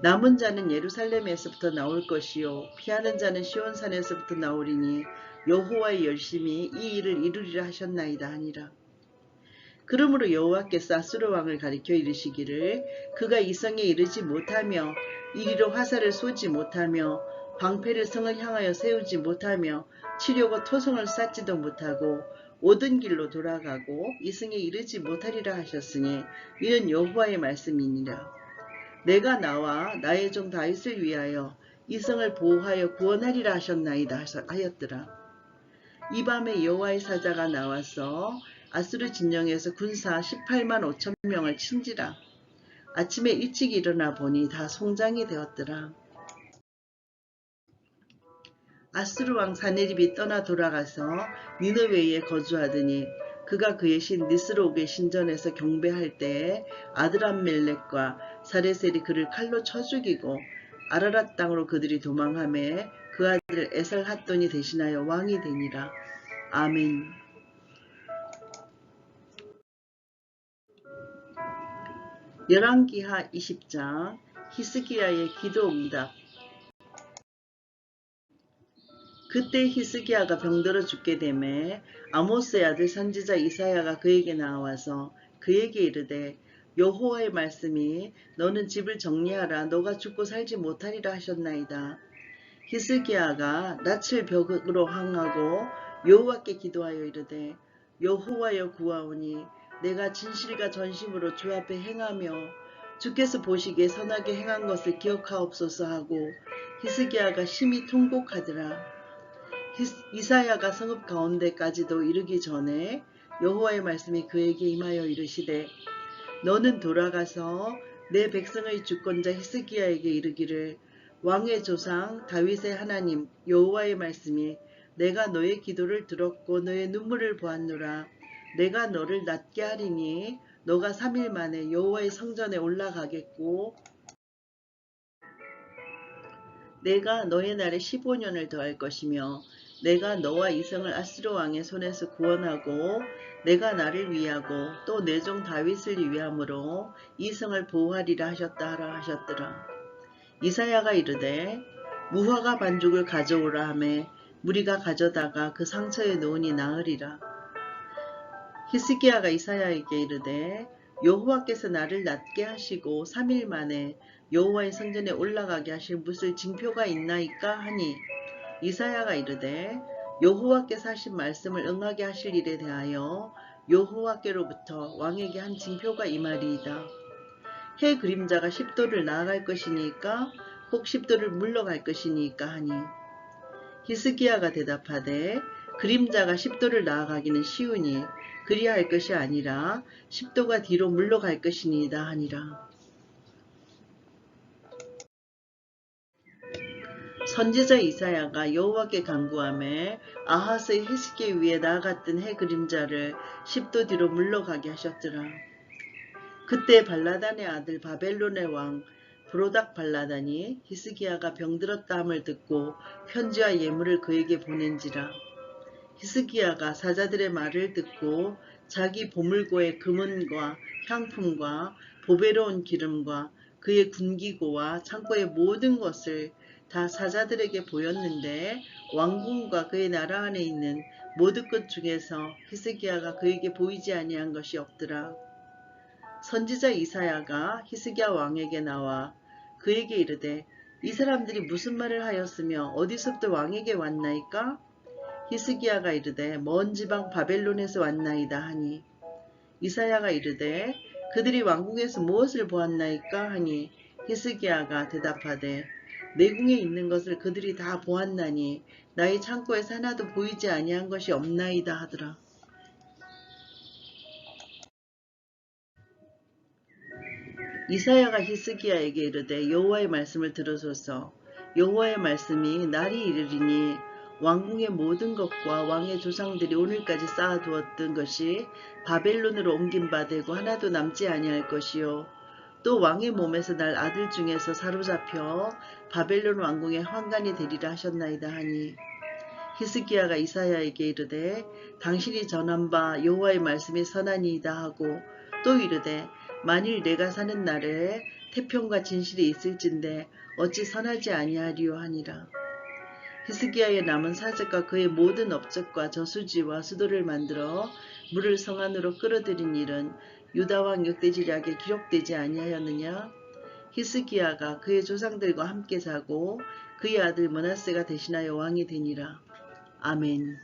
남은 자는 예루살렘에서부터 나올 것이요 피하는 자는 시온산에서부터 나오리니 여호와의 열심히 이 일을 이루리라 하셨나이다 하니라. 그러므로 여호와께서 아수르 왕을 가리켜 이르시기를 그가 이 성에 이르지 못하며 이리로 화살을 쏘지 못하며 방패를 성을 향하여 세우지 못하며 치려고 토성을 쌓지도 못하고 오던 길로 돌아가고 이 성에 이르지 못하리라 하셨으니 이는 여호와의 말씀이니라. 내가 나와 나의 종 다윗을 위하여 이 성을 보호하여 구원하리라 하셨나이다 하였더라. 이 밤에 여호와의 사자가 나와서 아수르 진영에서 군사 18만 5천 명을 친지라. 아침에 일찍 일어나 보니 다 송장이 되었더라. 아수르 왕 사네립이 떠나 돌아가서 니느웨에 거주하더니 그가 그의 신 니스록의 신전에서 경배할 때에 아드람멜렉과 사레셀이 그를 칼로 쳐 죽이고 아라랏 땅으로 그들이 도망하매 그 아들 에살핫돈이 대신하여 왕이 되니라. 아멘. 열왕기하 20장 히스기야의 기도 응답. 그때 히스기야가 병들어 죽게 되매 아모스의 아들 선지자 이사야가 그에게 나와서 그에게 이르되 여호와의 말씀이 너는 집을 정리하라 너가 죽고 살지 못하리라 하셨나이다. 히스기야가 낯을 벽으로 향하고 여호와께 기도하여 이르되 여호와여 구하오니 내가 진실과 전심으로 주 앞에 행하며 주께서 보시기에 선하게 행한 것을 기억하옵소서 하고 히스기야가 심히 통곡하더라. 이사야가 성읍 가운데까지도 이르기 전에 여호와의 말씀이 그에게 임하여 이르시되 너는 돌아가서 내 백성의 주권자 히스기야에게 이르기를 왕의 조상 다윗의 하나님 여호와의 말씀이 내가 너의 기도를 들었고 너의 눈물을 보았노라. 내가 너를 낫게 하리니 너가 3일 만에 여호와의 성전에 올라가겠고 내가 너의 날에 15년을 더할 것이며 내가 너와 이성을 아스로 왕의 손에서 구원하고 내가 나를 위하고 또 내 종 다윗을 위함으로 이성을 보호하리라 하셨다 하셨더라. 이사야가 이르되 무화과 반죽을 가져오라 하매 무리가 가져다가 그 상처에 놓으니 나으리라. 히스기야가 이사야에게 이르되 여호와께서 나를 낫게 하시고 3일 만에 여호와의 성전에 올라가게 하실 무슨 징표가 있나이까 하니 이사야가 이르되 여호와께서 하신 말씀을 응하게 하실 일에 대하여 여호와께로부터 왕에게 한 징표가 이 말이이다. 해 그림자가 10도를 나아갈 것이니까 혹 10도를 물러갈 것이니까 하니 히스기야가 대답하되 그림자가 10도를 나아가기는 쉬우니 그리할 것이 아니라 10도가 뒤로 물러갈 것이니이다 하니라. 선지자 이사야가 여호와께 간구하매 아하스의 히스기 위에 나아갔던 해 그림자를 10도 뒤로 물러가게 하셨더라. 그때 발라단의 아들 바벨론의 왕 브로닥 발라단이 히스기야가 병들었다 함을 듣고 편지와 예물을 그에게 보낸지라. 히스기야가 사자들의 말을 듣고 자기 보물고의 금은과 향품과 보배로운 기름과 그의 군기고와 창고의 모든 것을 다 사자들에게 보였는데 왕궁과 그의 나라 안에 있는 모든 것 중에서 히스기야가 그에게 보이지 아니한 것이 없더라. 선지자 이사야가 히스기야 왕에게 나와 그에게 이르되 이 사람들이 무슨 말을 하였으며 어디서부터 왕에게 왔나이까? 히스기야가 이르되 먼 지방 바벨론에서 왔나이다 하니 이사야가 이르되 그들이 왕궁에서 무엇을 보았나이까 하니 히스기야가 대답하되 내궁에 있는 것을 그들이 다 보았나니 나의 창고에서 하나도 보이지 아니한 것이 없나이다 하더라. 이사야가 히스기야에게 이르되 여호와의 말씀을 들으소서. 여호와의 말씀이 날이 이르리니 왕궁의 모든 것과 왕의 조상들이 오늘까지 쌓아두었던 것이 바벨론으로 옮긴 바 되고 하나도 남지 아니할 것이요. 또 왕의 몸에서 날 아들 중에서 사로잡혀 바벨론 왕궁의 환관이 되리라 하셨나이다 하니 히스기야가 이사야에게 이르되 당신이 전한 바 여호와의 말씀이 선하니이다 하고 또 이르되 만일 내가 사는 날에 태평과 진실이 있을진데 어찌 선하지 아니하리요 하니라. 히스기야의 남은 사적과 그의 모든 업적과 저수지와 수도를 만들어 물을 성 안으로 끌어들인 일은 유다왕 역대지략에 기록되지 아니하였느냐? 히스기야가 그의 조상들과 함께 자고 그의 아들 므낫세가 대신하여 왕이 되니라. 아멘.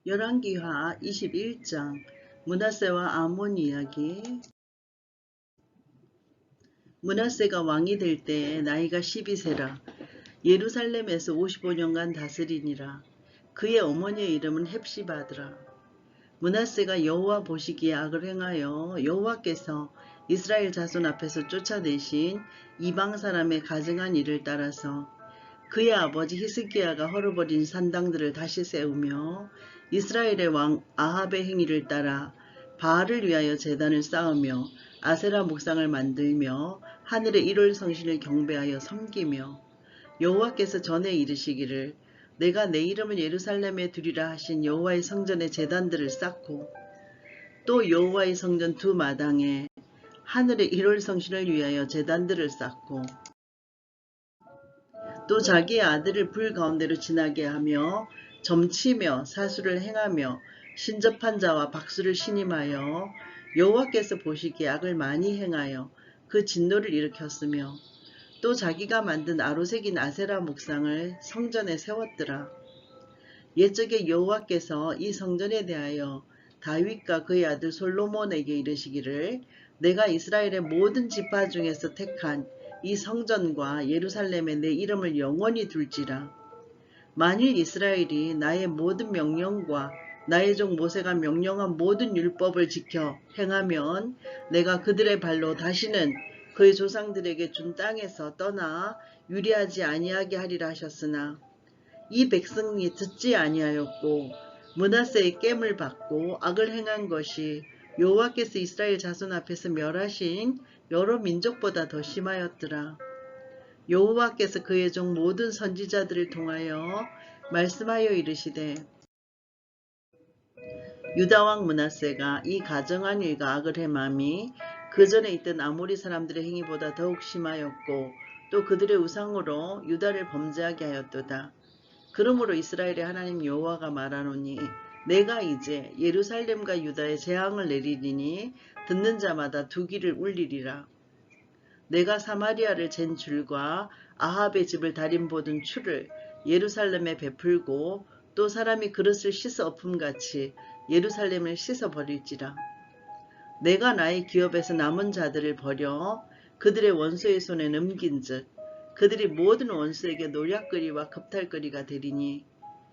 열왕기하 21장 므낫세와 아몬 이야기. 므낫세가 왕이 될 때에 나이가 12세라. 예루살렘에서 55년간 다스리니라. 그의 어머니의 이름은 헵시바더라. 므낫세가 여호와 보시기에 악을 행하여 여호와께서 이스라엘 자손 앞에서 쫓아내신 이방 사람의 가증한 일을 따라서 그의 아버지 히스기야가 헐어버린 산당들을 다시 세우며 이스라엘의 왕 아합의 행위를 따라 바알을 위하여 제단을 쌓으며 아세라 목상을 만들며 하늘의 일월 성신을 경배하여 섬기며 여호와께서 전에 이르시기를 내가 내 이름을 예루살렘에 두리라 하신 여호와의 성전의 제단들을 쌓고 또 여호와의 성전 두 마당에 하늘의 일월 성신을 위하여 제단들을 쌓고 또 자기의 아들을 불 가운데로 지나게 하며 점치며 사수를 행하며 신접한 자와 박수를 신임하여 여호와께서 보시기에 악을 많이 행하여 그 진노를 일으켰으며 또 자기가 만든 아로새긴 아세라 목상을 성전에 세웠더라. 옛적에 여호와께서 이 성전에 대하여 다윗과 그의 아들 솔로몬에게 이르시기를 내가 이스라엘의 모든 지파 중에서 택한 이 성전과 예루살렘에 내 이름을 영원히 둘지라. 만일 이스라엘이 나의 모든 명령과 나의 종 모세가 명령한 모든 율법을 지켜 행하면 내가 그들의 발로 다시는 그의 조상들에게 준 땅에서 떠나 유리하지 아니하게 하리라 하셨으나 이 백성이 듣지 아니하였고 므낫세의 깸을 받고 악을 행한 것이 여호와께서 이스라엘 자손 앞에서 멸하신 여러 민족보다 더 심하였더라. 여호와께서 그의 종 모든 선지자들을 통하여 말씀하여 이르시되 유다왕 므낫세가 이 가증한 일과 악을 행함이 그 전에 있던 아모리 사람들의 행위보다 더욱 심하였고 또 그들의 우상으로 유다를 범죄하게 하였도다. 그러므로 이스라엘의 하나님 여호와가 말하노니 내가 이제 예루살렘과 유다에 재앙을 내리리니 듣는 자마다 두 귀를 울리리라. 내가 사마리아를 잰 줄과 아합의 집을 다림보든 추를 예루살렘에 베풀고 또 사람이 그릇을 씻어 엎음같이 예루살렘을 씻어버릴지라. 내가 나의 기업에서 남은 자들을 버려 그들의 원수의 손에 넘긴즉 그들이 모든 원수에게 노략거리와 겁탈거리가 되리니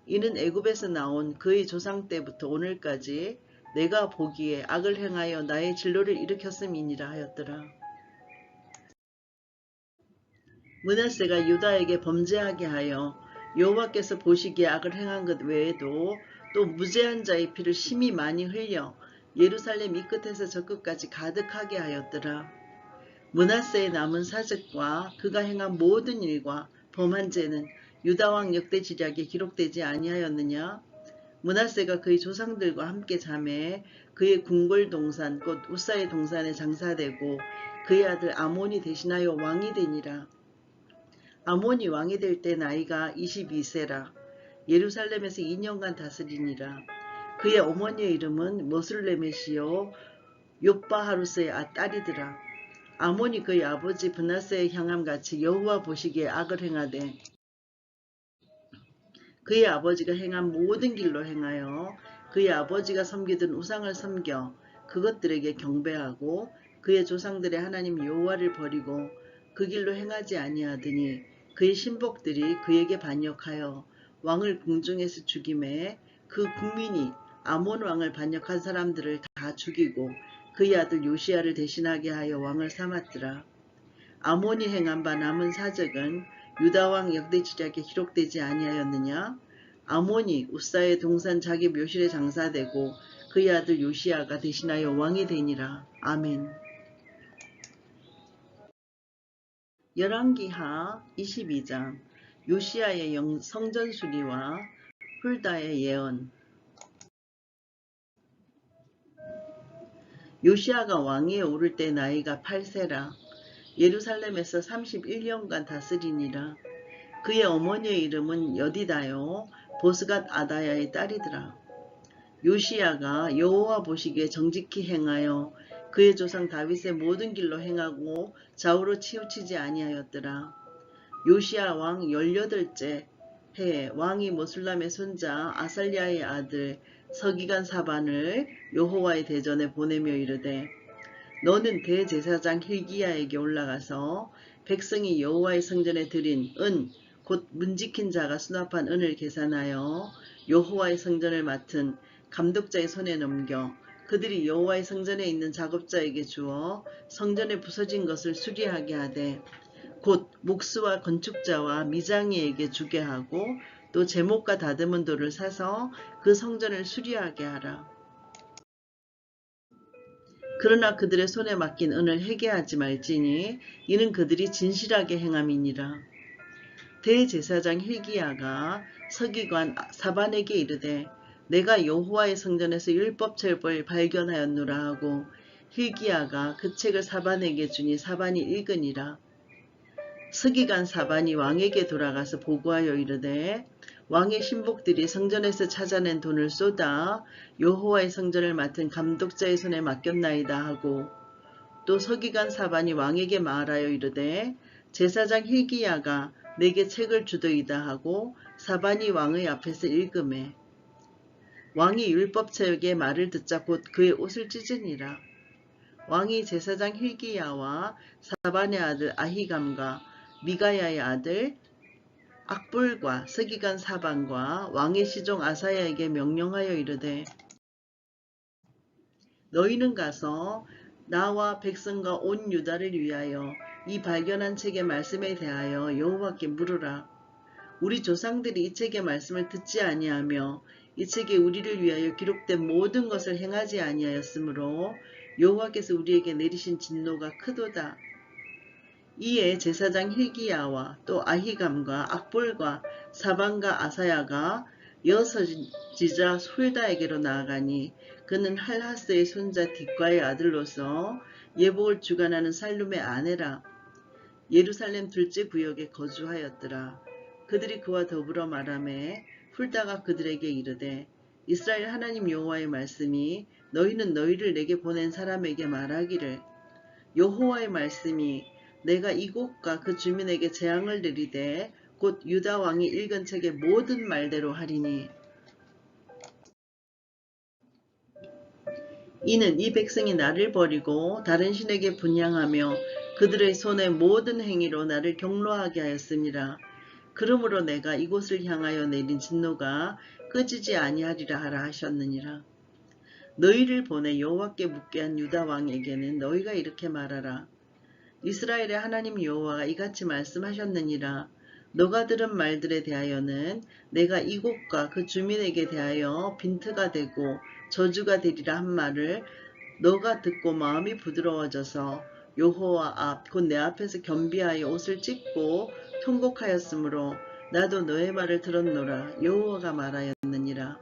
이는 애굽에서 나온 그의 조상 때부터 오늘까지 내가 보기에 악을 행하여 나의 진노를 일으켰음이니라 하였더라. 므낫세가 유다에게 범죄하게 하여 여호와께서 보시기에 악을 행한 것 외에도 또 무죄한 자의 피를 심히 많이 흘려 예루살렘 이 끝에서 저 끝까지 가득하게 하였더라. 므낫세의 남은 사적과 그가 행한 모든 일과 범한 죄는 유다왕 역대지략에 기록되지 아니하였느냐? 므낫세가 그의 조상들과 함께 자매 그의 궁궐 동산 곧 우사의 동산에 장사되고 그의 아들 아몬이 대신하여 왕이 되니라. 아몬이 왕이 될 때 나이가 22세라. 예루살렘에서 2년간 다스리니라. 그의 어머니의 이름은 머술레메시요 욥바하루스의 딸이더라. 아몬이 그의 아버지 므낫세의 향함같이 여호와 보시기에 악을 행하되 그의 아버지가 행한 모든 길로 행하여 그의 아버지가 섬기던 우상을 섬겨 그것들에게 경배하고 그의 조상들의 하나님 여호와를 버리고 그 길로 행하지 아니하더니 그의 신복들이 그에게 반역하여 왕을 궁중에서 죽임에 그 국민이 아몬 왕을 반역한 사람들을 다 죽이고 그의 아들 요시야를 대신하게 하여 왕을 삼았더라. 아몬이 행한 바 남은 사적은 유다왕 역대지략에 기록되지 아니하였느냐? 아몬이 우사의 동산 자기 묘실에 장사되고 그의 아들 요시야가 대신하여 왕이 되니라. 아멘. 열왕기하 22장 요시야의 성전 수리와 훌다의 예언. 요시야가 왕위에 오를 때 나이가 8세라. 예루살렘에서 31년간 다스리니라. 그의 어머니의 이름은 여디다요 보스갓 아다야의 딸이더라. 요시야가 여호와 보시기에 정직히 행하여 그의 조상 다윗의 모든 길로 행하고 좌우로 치우치지 아니하였더라. 요시야 왕 18째 해에 왕이 모술람의 손자 아살랴의 아들 서기관 사반을 여호와의 대전에 보내며 이르되 너는 대제사장 hil기야에게 올라가서 백성이 여호와의 성전에 드린 은 곧 문지킨 자가 수납한 은을 계산하여 여호와의 성전을 맡은 감독자의 손에 넘겨 그들이 여호와의 성전에 있는 작업자에게 주어 성전에 부서진 것을 수리하게 하되 곧 목수와 건축자와 미장이에게 주게 하고 또 제목과 다듬은 돌을 사서 그 성전을 수리하게 하라. 그러나 그들의 손에 맡긴 은을 회개하지 말지니 이는 그들이 진실하게 행함이니라. 대제사장 hil기야가 서기관 사반에게 이르되 내가 여호와의 성전에서 율법책을 발견하였노라 하고 hil기야가 그 책을 사반에게 주니 사반이 읽으니라. 서기관 사반이 왕에게 돌아가서 보고하여 이르되 왕의 신복들이 성전에서 찾아낸 돈을 쏟아 여호와의 성전을 맡은 감독자의 손에 맡겼나이다 하고 또 서기관 사반이 왕에게 말하여 이르되 제사장 hil기야가 내게 책을 주더이다 하고 사반이 왕의 앞에서 읽음에 왕이 율법책의 말을 듣자 곧 그의 옷을 찢으니라. 왕이 제사장 hil기야와 사반의 아들 아히감과 미가야의 아들 악불과 서기관 사반과 왕의 시종 아사야에게 명령하여 이르되 너희는 가서 나와 백성과 온 유다를 위하여 이 발견한 책의 말씀에 대하여 여호와께 물으라. 우리 조상들이 이 책의 말씀을 듣지 아니하며 이 책에 우리를 위하여 기록된 모든 것을 행하지 아니하였으므로 여호와께서 우리에게 내리신 진노가 크도다. 이에 제사장 hil기야와 또 아히감과 악볼과 사반과 아사야가 여서지자 솔다에게로 나아가니 그는 할하스의 손자 딕과의 아들로서 예복을 주관하는 살룸의 아내라. 예루살렘 둘째 구역에 거주하였더라. 그들이 그와 더불어 말하매 훌다가 그들에게 이르되 이스라엘 하나님 여호와의 말씀이 너희는 너희를 내게 보낸 사람에게 말하기를 여호와의 말씀이 내가 이곳과 그 주민에게 재앙을 내리되 곧 유다 왕이 읽은 책의 모든 말대로 하리니 이는 이 백성이 나를 버리고 다른 신에게 분향하며 그들의 손의 모든 행위로 나를 경노하게 하였습니다. 그러므로 내가 이곳을 향하여 내린 진노가 끄지지 아니하리라 하라 하셨느니라. 너희를 보내 여호와께 묻게 한 유다 왕에게는 너희가 이렇게 말하라. 이스라엘의 하나님 여호와가 이같이 말씀하셨느니라. 너가 들은 말들에 대하여는 내가 이곳과 그 주민에게 대하여 빈트가 되고 저주가 되리라 한 말을 너가 듣고 마음이 부드러워져서 여호와 앞 곧 내 앞에서 겸비하여 옷을 찢고 통곡하였으므로 나도 너의 말을 들었노라. 여호와가 말하였느니라.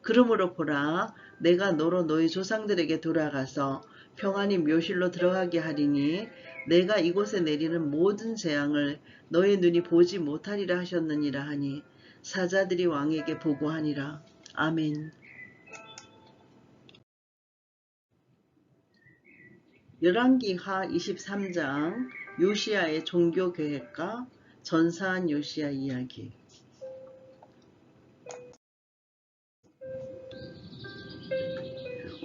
그러므로 보라 내가 너로 너희 조상들에게 돌아가서 평안히 묘실로 들어가게 하리니 내가 이곳에 내리는 모든 재앙을 너의 눈이 보지 못하리라 하셨느니라 하니 사자들이 왕에게 보고하니라. 아멘. 열왕기하 23장 요시야의 종교계획과 전사한 요시야 이야기.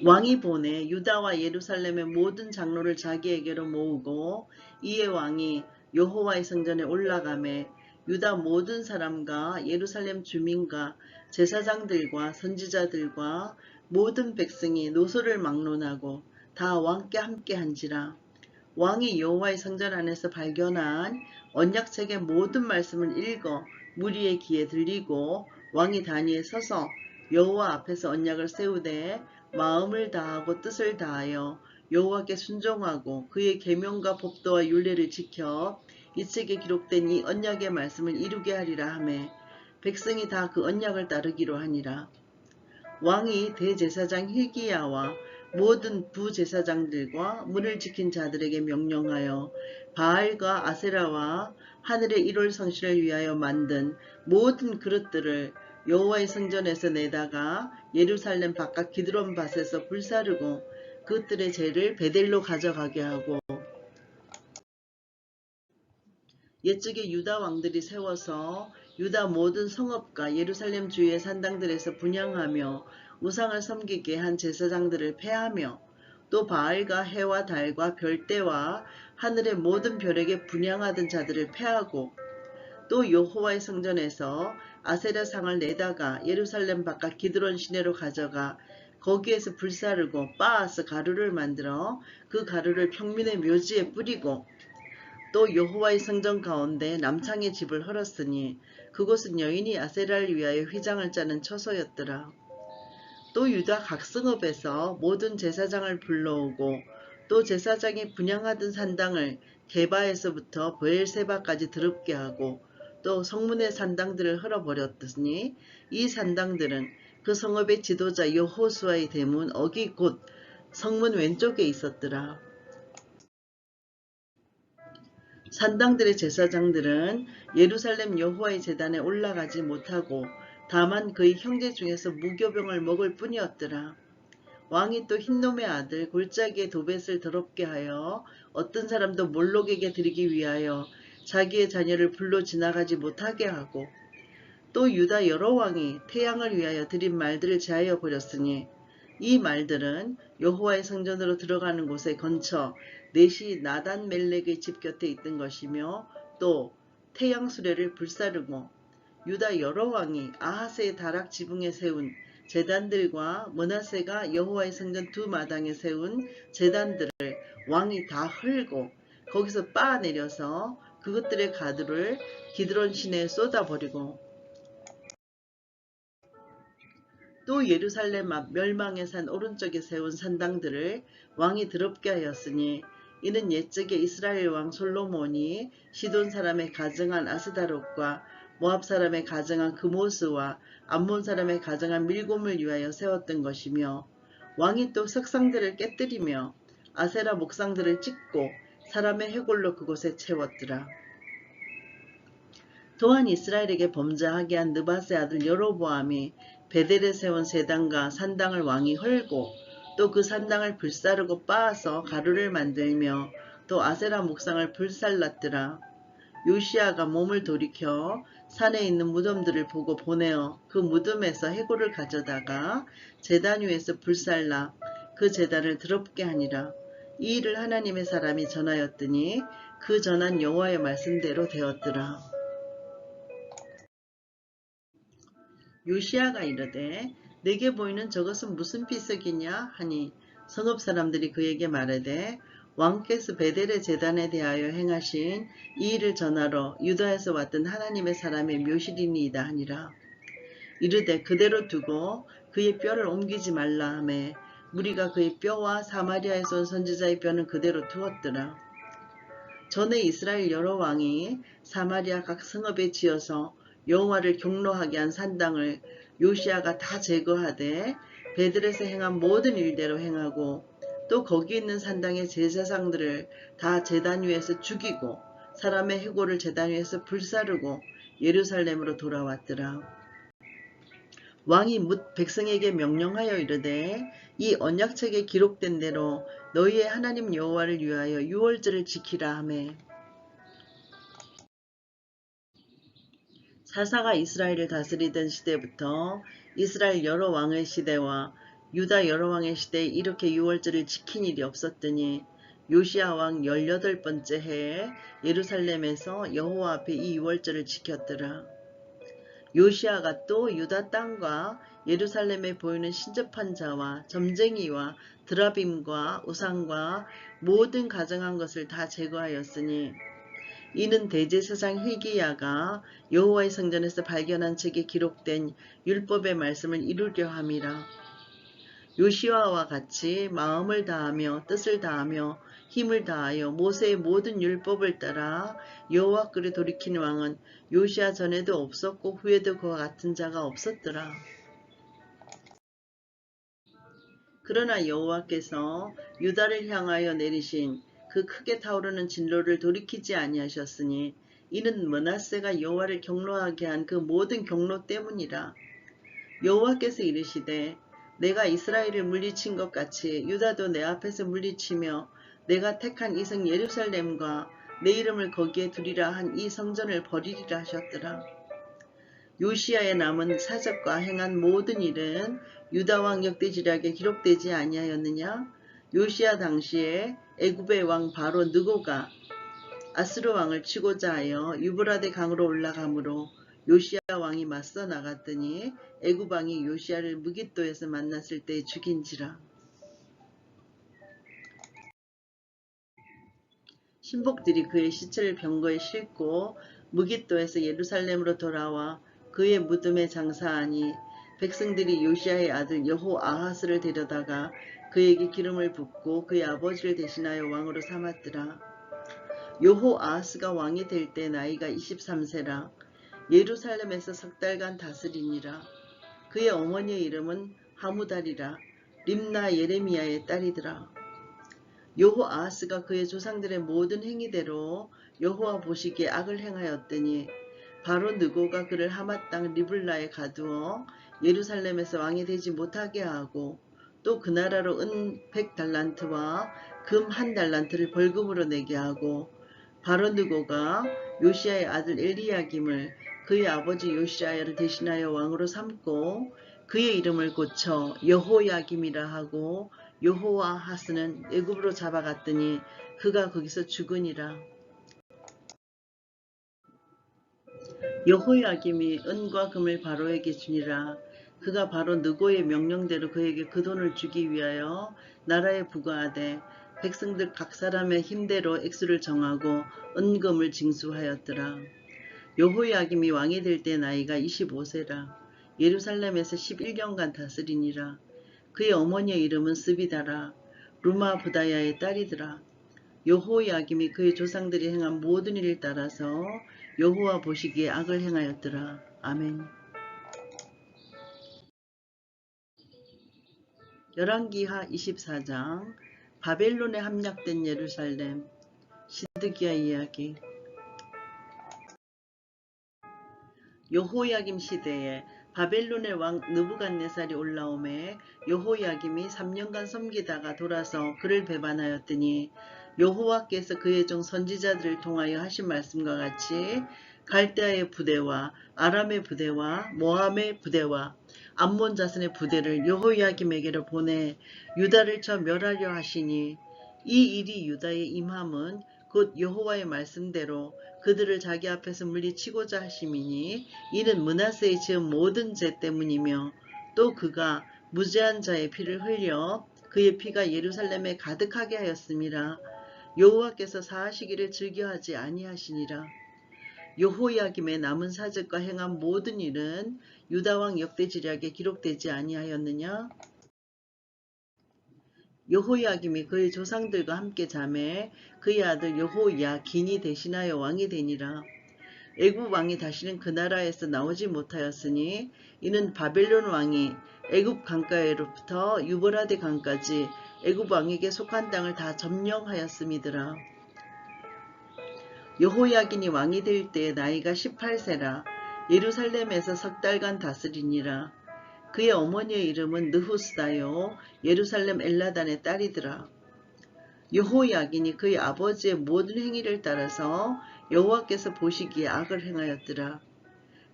왕이 보내 유다와 예루살렘의 모든 장로를 자기에게로 모으고 이에 왕이 여호와의 성전에 올라가매 유다 모든 사람과 예루살렘 주민과 제사장들과 선지자들과 모든 백성이 노소를 막론하고 다 왕께 함께한지라. 왕이 여호와의 성전 안에서 발견한 언약책의 모든 말씀을 읽어 무리의 귀에 들리고 왕이 단위에 서서 여호와 앞에서 언약을 세우되 마음을 다하고 뜻을 다하여 여호와께 순종하고 그의 계명과 법도와 율례를 지켜 이 책에 기록된 이 언약의 말씀을 이루게 하리라 하매 백성이 다 그 언약을 따르기로 하니라. 왕이 대제사장 hil기야와 모든 부제사장들과 문을 지킨 자들에게 명령하여 바알과 아세라와 하늘의 일월 성신을 위하여 만든 모든 그릇들을 여호와의 성전에서 내다가 예루살렘 바깥 기드론 밭에서 불사르고 그것들의 재를 베델로 가져가게 하고 옛적에 유다 왕들이 세워서 유다 모든 성읍과 예루살렘 주위의 산당들에서 분향하며 우상을 섬기게 한 제사장들을 패하며 또 바알과 해와 달과 별대와 하늘의 모든 별에게 분향하던 자들을 패하고 또 여호와의 성전에서 아세라 상을 내다가 예루살렘 바깥 기드론 시내로 가져가 거기에서 불사르고 빻아서 가루를 만들어 그 가루를 평민의 묘지에 뿌리고 또 여호와의 성전 가운데 남창의 집을 헐었으니 그곳은 여인이 아세라를 위하여 휘장을 짜는 처소였더라. 또 유다 각 성읍에서 모든 제사장을 불러오고 또 제사장이 분향하던 산당을 게바에서부터 브엘세바까지 더럽게 하고 또 성문의 산당들을 헐어버렸으니 이 산당들은 그 성읍의 지도자 여호수아의 대문 어기 곧 성문 왼쪽에 있었더라. 산당들의 제사장들은 예루살렘 여호와의 제단에 올라가지 못하고 다만 그의 형제 중에서 무교병을 먹을 뿐이었더라. 왕이 또 흰놈의 아들 골짜기의 도벳을 더럽게 하여 어떤 사람도 몰록에게 드리기 위하여 자기의 자녀를 불로 지나가지 못하게 하고 또 유다 여러 왕이 태양을 위하여 드린 말들을 제하여 버렸으니 이 말들은 여호와의 성전으로 들어가는 곳에 건처 넷이 나단 멜렉의 집 곁에 있던 것이며 또 태양 수레를 불사르고 유다 여러 왕이 아하스의 다락 지붕에 세운 제단들과 므낫세가 여호와의 성전 두 마당에 세운 제단들을 왕이 다 헐고 거기서 빻아내려서 그것들의 가루를 기드론 시내에 쏟아버리고 또 예루살렘 앞 멸망의 산 오른쪽에 세운 산당들을 왕이 더럽게 하였으니 이는 옛적에 이스라엘 왕 솔로몬이 시돈 사람의 가정한 아스다롯과 모압 사람의 가정한 그모스와 암몬 사람의 가정한 밀곰을 위하여 세웠던 것이며 왕이 또 석상들을 깨뜨리며 아세라 목상들을 찢고 사람의 해골로 그곳에 채웠더라. 또한 이스라엘에게 범죄하게 한 느밧의 아들 여로보암이 베델에 세운 세당과 산당을 왕이 헐고 또 그 산당을 불사르고 빻아서 가루를 만들며 또 아세라 목상을 불살랐더라. 요시아가 몸을 돌이켜 산에 있는 무덤들을 보고 보내어 그 무덤에서 해골을 가져다가 제단 위에서 불살라 그 제단을 더럽게 하니라. 이 일을 하나님의 사람이 전하였더니 그 전한 여호와의 말씀대로 되었더라. 요시아가 이르되 내게 보이는 저것은 무슨 비석이냐 하니 성읍 사람들이 그에게 말하되 왕께서 베델의 제단에 대하여 행하신 이 일을 전하러 유다에서 왔던 하나님의 사람의 묘실이니이다 하니라. 이르되 그대로 두고 그의 뼈를 옮기지 말라 하매 무리가 그의 뼈와 사마리아에서 온 선지자의 뼈는 그대로 두었더라. 전에 이스라엘 여러 왕이 사마리아 각 성읍에 지어서 여호와를 경노하게 한 산당을 요시아가 다 제거하되 베들에서 행한 모든 일대로 행하고 또 거기 있는 산당의 제사장들을 다 제단 위에서 죽이고 사람의 해골을 제단 위에서 불사르고 예루살렘으로 돌아왔더라. 왕이 뭇 백성에게 명령하여 이르되 이 언약책에 기록된 대로 너희의 하나님 여호와를 위하여 유월절을 지키라 하매 사사가 이스라엘을 다스리던 시대부터 이스라엘 여러 왕의 시대와 유다 여러 왕의 시대에 이렇게 유월절을 지킨 일이 없었더니 요시아 왕 18번째 해에 예루살렘에서 여호와 앞에 이 유월절을 지켰더라. 요시아가 또 유다 땅과 예루살렘에 보이는 신접한 자와 점쟁이와 드라빔과 우상과 모든 가정한 것을 다 제거하였으니 이는 대제사장 hil기야가 여호와의 성전에서 발견한 책에 기록된 율법의 말씀을 이루려 함이라. 요시아와 같이 마음을 다하며 뜻을 다하며 힘을 다하여 모세의 모든 율법을 따라 여호와께로 돌이킨 왕은 요시아 전에도 없었고 후에도 그와 같은 자가 없었더라. 그러나 여호와께서 유다를 향하여 내리신 그 크게 타오르는 진로를 돌이키지 아니하셨으니 이는 므낫세가 여호와를 경노하게 한 그 모든 경노 때문이라. 여호와께서 이르시되 내가 이스라엘을 물리친 것 같이 유다도 내 앞에서 물리치며 내가 택한 이 성 예루살렘과 내 이름을 거기에 두리라 한 이 성전을 버리리라 하셨더라. 요시야의 남은 사적과 행한 모든 일은 유다왕 역대지략에 기록되지 아니하였느냐? 요시야 당시에 애굽의 왕 바로 느고가 아스루 왕을 치고자 하여 유브라데 강으로 올라가므로 요시야 왕이 맞서 나갔더니 애굽 왕이 요시야를 무깃도에서 만났을 때 죽인지라. 신복들이 그의 시체를 병거에 싣고 무깃도에서 예루살렘으로 돌아와 그의 무덤에 장사하니 백성들이 요시야의 아들 여호아하스를 데려다가 그에게 기름을 붓고 그의 아버지를 대신하여 왕으로 삼았더라. 여호아하스가 왕이 될 때 나이가 23세라. 예루살렘에서 석 달간 다스리니라. 그의 어머니의 이름은 하무달이라. 림나 예레미야의 딸이더라. 여호아하스가 그의 조상들의 모든 행위대로 여호와 보시기에 악을 행하였더니 바로 느고가 그를 하맛 땅 리블라에 가두어 예루살렘에서 왕이 되지 못하게 하고 또 그 나라로 은 100달란트와 금 1달란트를 벌금으로 내게 하고 바로 느고가 요시야의 아들 엘리야김을 그의 아버지 요시야를 대신하여 왕으로 삼고 그의 이름을 고쳐 여호야김이라 하고 여호아하스는 애굽으로 잡아갔더니 그가 거기서 죽으니라. 여호야김이 은과 금을 바로에게 주니라. 그가 바로 느고의 명령대로 그에게 그 돈을 주기 위하여 나라에 부과하되 백성들 각 사람의 힘대로 액수를 정하고 은금을 징수하였더라. 여호야김이 왕이 될 때 나이가 25세라. 예루살렘에서 11년간 다스리니라. 그의 어머니의 이름은 스비다라. 루마 부다야의 딸이더라. 여호야김이 그의 조상들이 행한 모든 일을 따라서 여호와 보시기에 악을 행하였더라. 아멘. 열왕기하 24장 바벨론에 함락된 예루살렘. 시드기야 이야기. 여호야김 시대에 바벨론의 왕 느부갓네살이 올라오매 여호야김이 3년간 섬기다가 돌아서 그를 배반하였더니 여호와께서 그의 종 선지자들을 통하여 하신 말씀과 같이 갈대아의 부대와 아람의 부대와 모함의 부대와 암몬 자손의 부대를 여호야김에게로 보내 유다를 쳐 멸하려 하시니 이 일이 유다에 임함은 곧 여호와의 말씀대로 그들을 자기 앞에서 물리치고자 하심이니 이는 므낫세의 지은 모든 죄 때문이며 또 그가 무죄한 자의 피를 흘려 그의 피가 예루살렘에 가득하게 하였음이라. 여호와께서 사하시기를 즐겨하지 아니하시니라. 여호야김의 남은 사적과 행한 모든 일은 유다왕 역대지략에 기록되지 아니하였느냐? 여호야김이 그의 조상들과 함께 자매 그의 아들 여호야긴이 대신하여 왕이 되니라. 애굽 왕이 다시는 그 나라에서 나오지 못하였으니 이는 바벨론 왕이 애굽 강가에로부터 유브라데 강까지 애굽 왕에게 속한 땅을 다 점령하였음이더라. 여호야긴이 왕이 될 때에 나이가 18세라. 예루살렘에서 석 달간 다스리니라. 그의 어머니의 이름은 느후스다요 예루살렘 엘라단의 딸이더라. 여호야긴이 그의 아버지의 모든 행위를 따라서 여호와께서 보시기에 악을 행하였더라.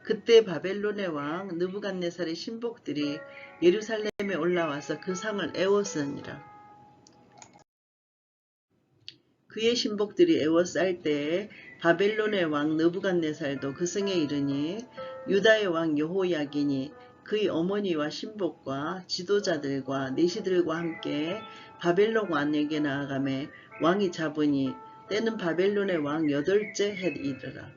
그때 바벨론의 왕 느부갓네살의 신복들이 예루살렘에 올라와서 그 상을 애워싸니라. 그의 신복들이 애워쌀 때에 바벨론의 왕 느부갓네살도 그 성에 이르니 유다의 왕 여호야긴이 그의 어머니와 신복과 지도자들과 내시들과 함께 바벨론 왕에게 나아가매 왕이 잡으니 때는 바벨론의 왕 8째 해이르라.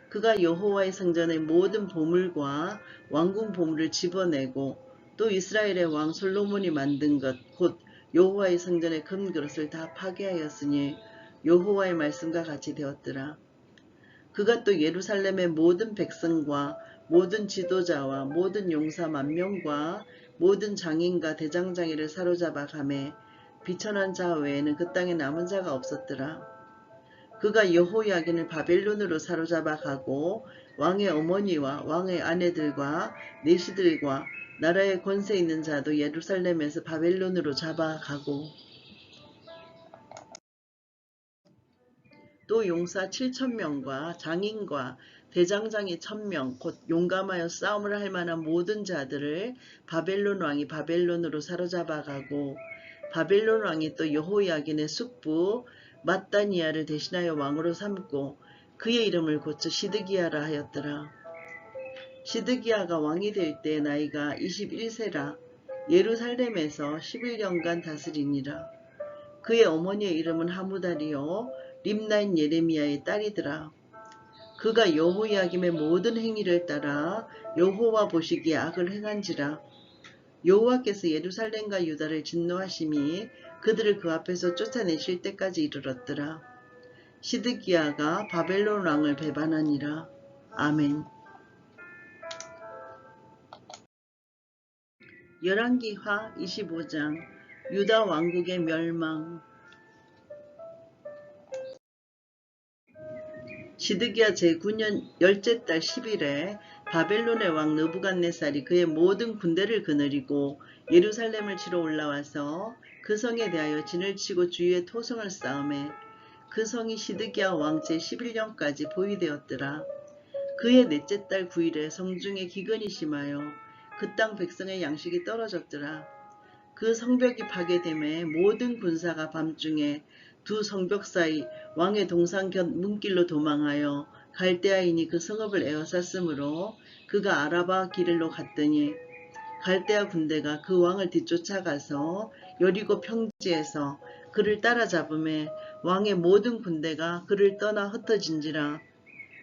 그가 여호와의 성전의 모든 보물과 왕궁 보물을 집어내고 또 이스라엘의 왕 솔로몬이 만든 것 곧 여호와의 성전의 금그릇을 다 파괴하였으니 여호와의 말씀과 같이 되었더라. 그가 또 예루살렘의 모든 백성과 모든 지도자와 모든 용사 10,000명과 모든 장인과 대장장이를 사로잡아 가매 비천한 자 외에는 그 땅에 남은 자가 없었더라. 그가 여호야긴을 바벨론으로 사로잡아 가고 왕의 어머니와 왕의 아내들과 내시들과 나라의 권세 있는 자도 예루살렘에서 바벨론으로 잡아가고 또 용사 7,000명과 장인과 대장장이 1000명 곧 용감하여 싸움을 할 만한 모든 자들을 바벨론 왕이 바벨론으로 사로잡아가고 바벨론 왕이 또 여호야긴의 숙부 mat다니아를 대신하여 왕으로 삼고 그의 이름을 고쳐 시드기야라 하였더라. 시드기야가 왕이 될 때 나이가 21세라 예루살렘에서 11년간 다스리니라. 그의 어머니의 이름은 하무달이요 림나인 예레미야의 딸이더라. 그가 여호야김의 모든 행위를 따라 여호와 보시기에 악을 행한지라. 여호와께서 예루살렘과 유다를 진노하심이 그들을 그 앞에서 쫓아내실 때까지 이르렀더라. 시드기야가 바벨론 왕을 배반하니라. 아멘. 열왕기하 25장 유다 왕국의 멸망. 시드기야 제9년 열째 달 10일에 바벨론의 왕 느부갓네살이 그의 모든 군대를 거느리고 예루살렘을 치러 올라와서 그 성에 대하여 진을 치고 주위에 토성을 쌓음에 그 성이 시드기야 왕 제11년까지 보위되었더라. 그의 넷째 달 9일에 성중에 기근이 심하여 그 땅 백성의 양식이 떨어졌더라. 그 성벽이 파괴됨에 모든 군사가 밤중에 두 성벽 사이 왕의 동상 곁 문길로 도망하여 갈대아인이 그 성읍을 에워쌌으므로 그가 아라바 길로 갔더니 갈대아 군대가 그 왕을 뒤쫓아가서 여리고 평지에서 그를 따라잡음에 왕의 모든 군대가 그를 떠나 흩어진지라.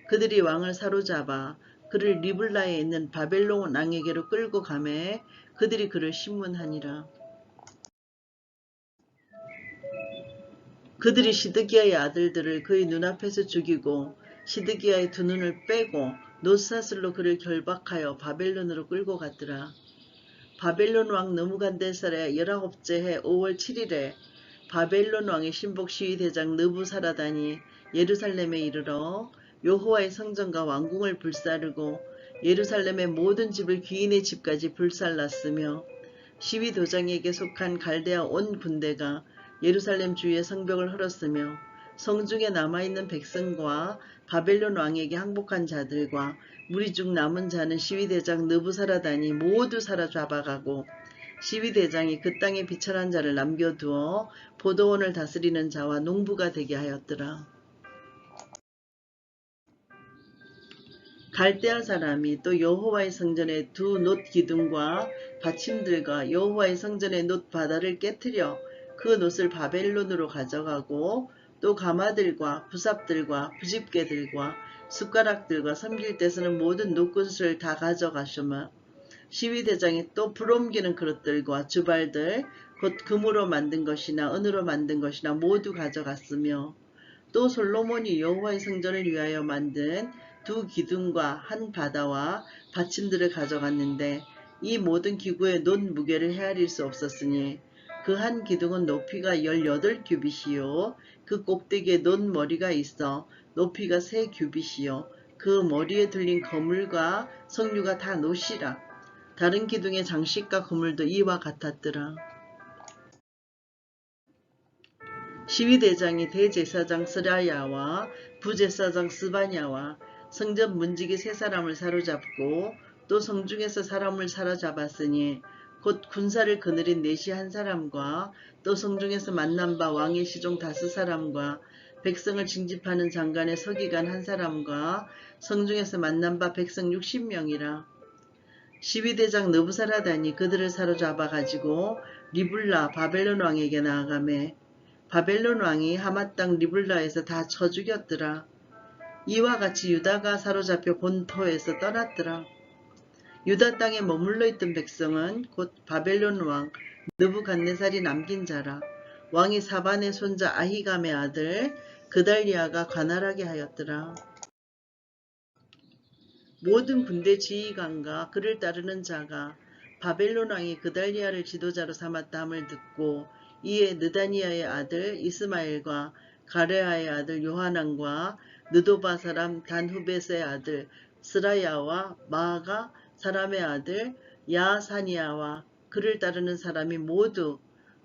그들이 왕을 사로잡아 그를 리블라에 있는 바벨론 왕에게로 끌고 가매 그들이 그를 심문하니라. 그들이 시드기야의 아들들을 그의 눈앞에서 죽이고 시드기야의 두 눈을 빼고 놋사슬로 그를 결박하여 바벨론으로 끌고 갔더라. 바벨론 왕 느부갓네살의 19째 해 5월 7일에 바벨론 왕의 신복 시위대장 느부사라단이 예루살렘에 이르러 여호와의 성전과 왕궁을 불사르고 예루살렘의 모든 집을 귀인의 집까지 불살랐으며 시위도장에게 속한 갈대아 온 군대가 예루살렘 주위의 성벽을 헐었으며 성중에 남아있는 백성과 바벨론 왕에게 항복한 자들과 무리 중 남은 자는 시위대장 느부사라단이 모두 사로잡아가고 시위대장이 그 땅에 비천한 자를 남겨두어 포도원을 다스리는 자와 농부가 되게 하였더라. 갈대아 사람이 또 여호와의 성전의 두 놋 기둥과 받침들과 여호와의 성전의 놋 바다를 깨뜨려 그 놋을 바벨론으로 가져가고 또 가마들과 부삽들과 부집개들과 숟가락들과 섬길 때 쓰는 모든 놋굿을 다 가져가시며 시위대장이 또 불옮기는 그릇들과 주발들 곧 금으로 만든 것이나 은으로 만든 것이나 모두 가져갔으며 또 솔로몬이 여호와의 성전을 위하여 만든 두 기둥과 한 바다와 받침들을 가져갔는데 이 모든 기구의 놋 무게를 헤아릴 수 없었으니 그 한 기둥은 높이가 18규빗이요 그 꼭대기에 놋 머리가 있어 높이가 3규빗이요 그 머리에 둘린 거물과 석류가 다 놋이라. 다른 기둥의 장식과 그물도 이와 같았더라. 시위대장이 대제사장 스라야와 부제사장 스바냐와 성전 문지기 3사람을 사로잡고 또 성중에서 사람을 사로잡았으니 곧 군사를 거느린 내시 1사람과 또 성중에서 만난 바 왕의 시종 5사람과 백성을 징집하는 장관의 서기관 1사람과 성중에서 만난 바 백성 60명이라. 시위대장 느부사라단이 그들을 사로잡아 가지고 리블라 바벨론 왕에게 나아가매 바벨론 왕이 하맛 땅 리블라에서 다 쳐 죽였더라. 이와 같이 유다가 사로잡혀 본토에서 떠났더라. 유다 땅에 머물러 있던 백성은 곧 바벨론 왕 느부갓네살이 남긴 자라. 왕이 사반의 손자 아히감의 아들 그달리아가 관할하게 하였더라. 모든 군대 지휘관과 그를 따르는 자가 바벨론 왕이 그달리아를 지도자로 삼았다 함을 듣고 이에 느다니아의 아들 이스마엘과 가레아의 아들 요하난과 느도바 사람 단후벳의 아들 스라야와 마아가 사람의 아들 야사니아와 그를 따르는 사람이 모두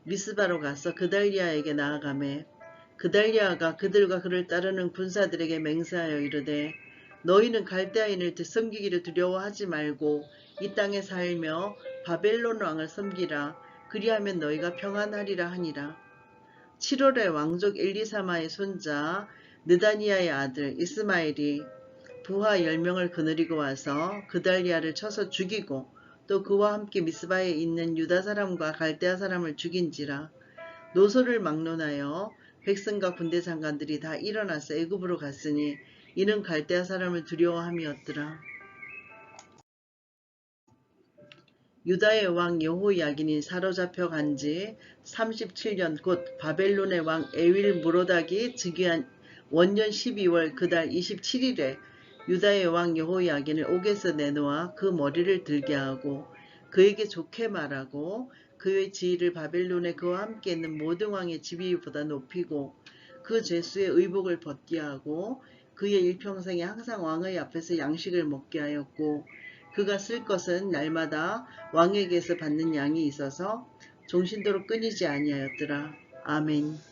미스바로 가서 그달리아에게 나아가매 그달리아가 그들과 그를 따르는 군사들에게 맹세하여 이르되 너희는 갈대아인을 섬기기를 두려워하지 말고 이 땅에 살며 바벨론 왕을 섬기라. 그리하면 너희가 평안하리라 하니라. 7월에 왕족 엘리사마의 손자 느다니아의 아들 이스마엘이 부하 10명을 거느리고 와서 그달리아를 쳐서 죽이고 또 그와 함께 미스바에 있는 유다 사람과 갈대아 사람을 죽인지라. 노소를 막론하여 백성과 군대 장관들이 다 일어나서 애굽으로 갔으니 이는 갈대아 사람을 두려워함이었더라. 유다의 왕 여호야긴이 사로잡혀 간지 37년 곧 바벨론의 왕 에윌 무로닥이 즉위한 원년 12월 그달 27일에 유다의 왕 여호야긴을 옥에서 내놓아 그 머리를 들게 하고 그에게 좋게 말하고 그의 지위를 바벨론에 그와 함께 있는 모든 왕의 지위보다 높이고 그 죄수의 의복을 벗게 하고 그의 일평생에 항상 왕의 앞에서 양식을 먹게 하였고 그가 쓸 것은 날마다 왕에게서 받는 양이 있어서 종신도로 끊이지 아니하였더라. 아멘.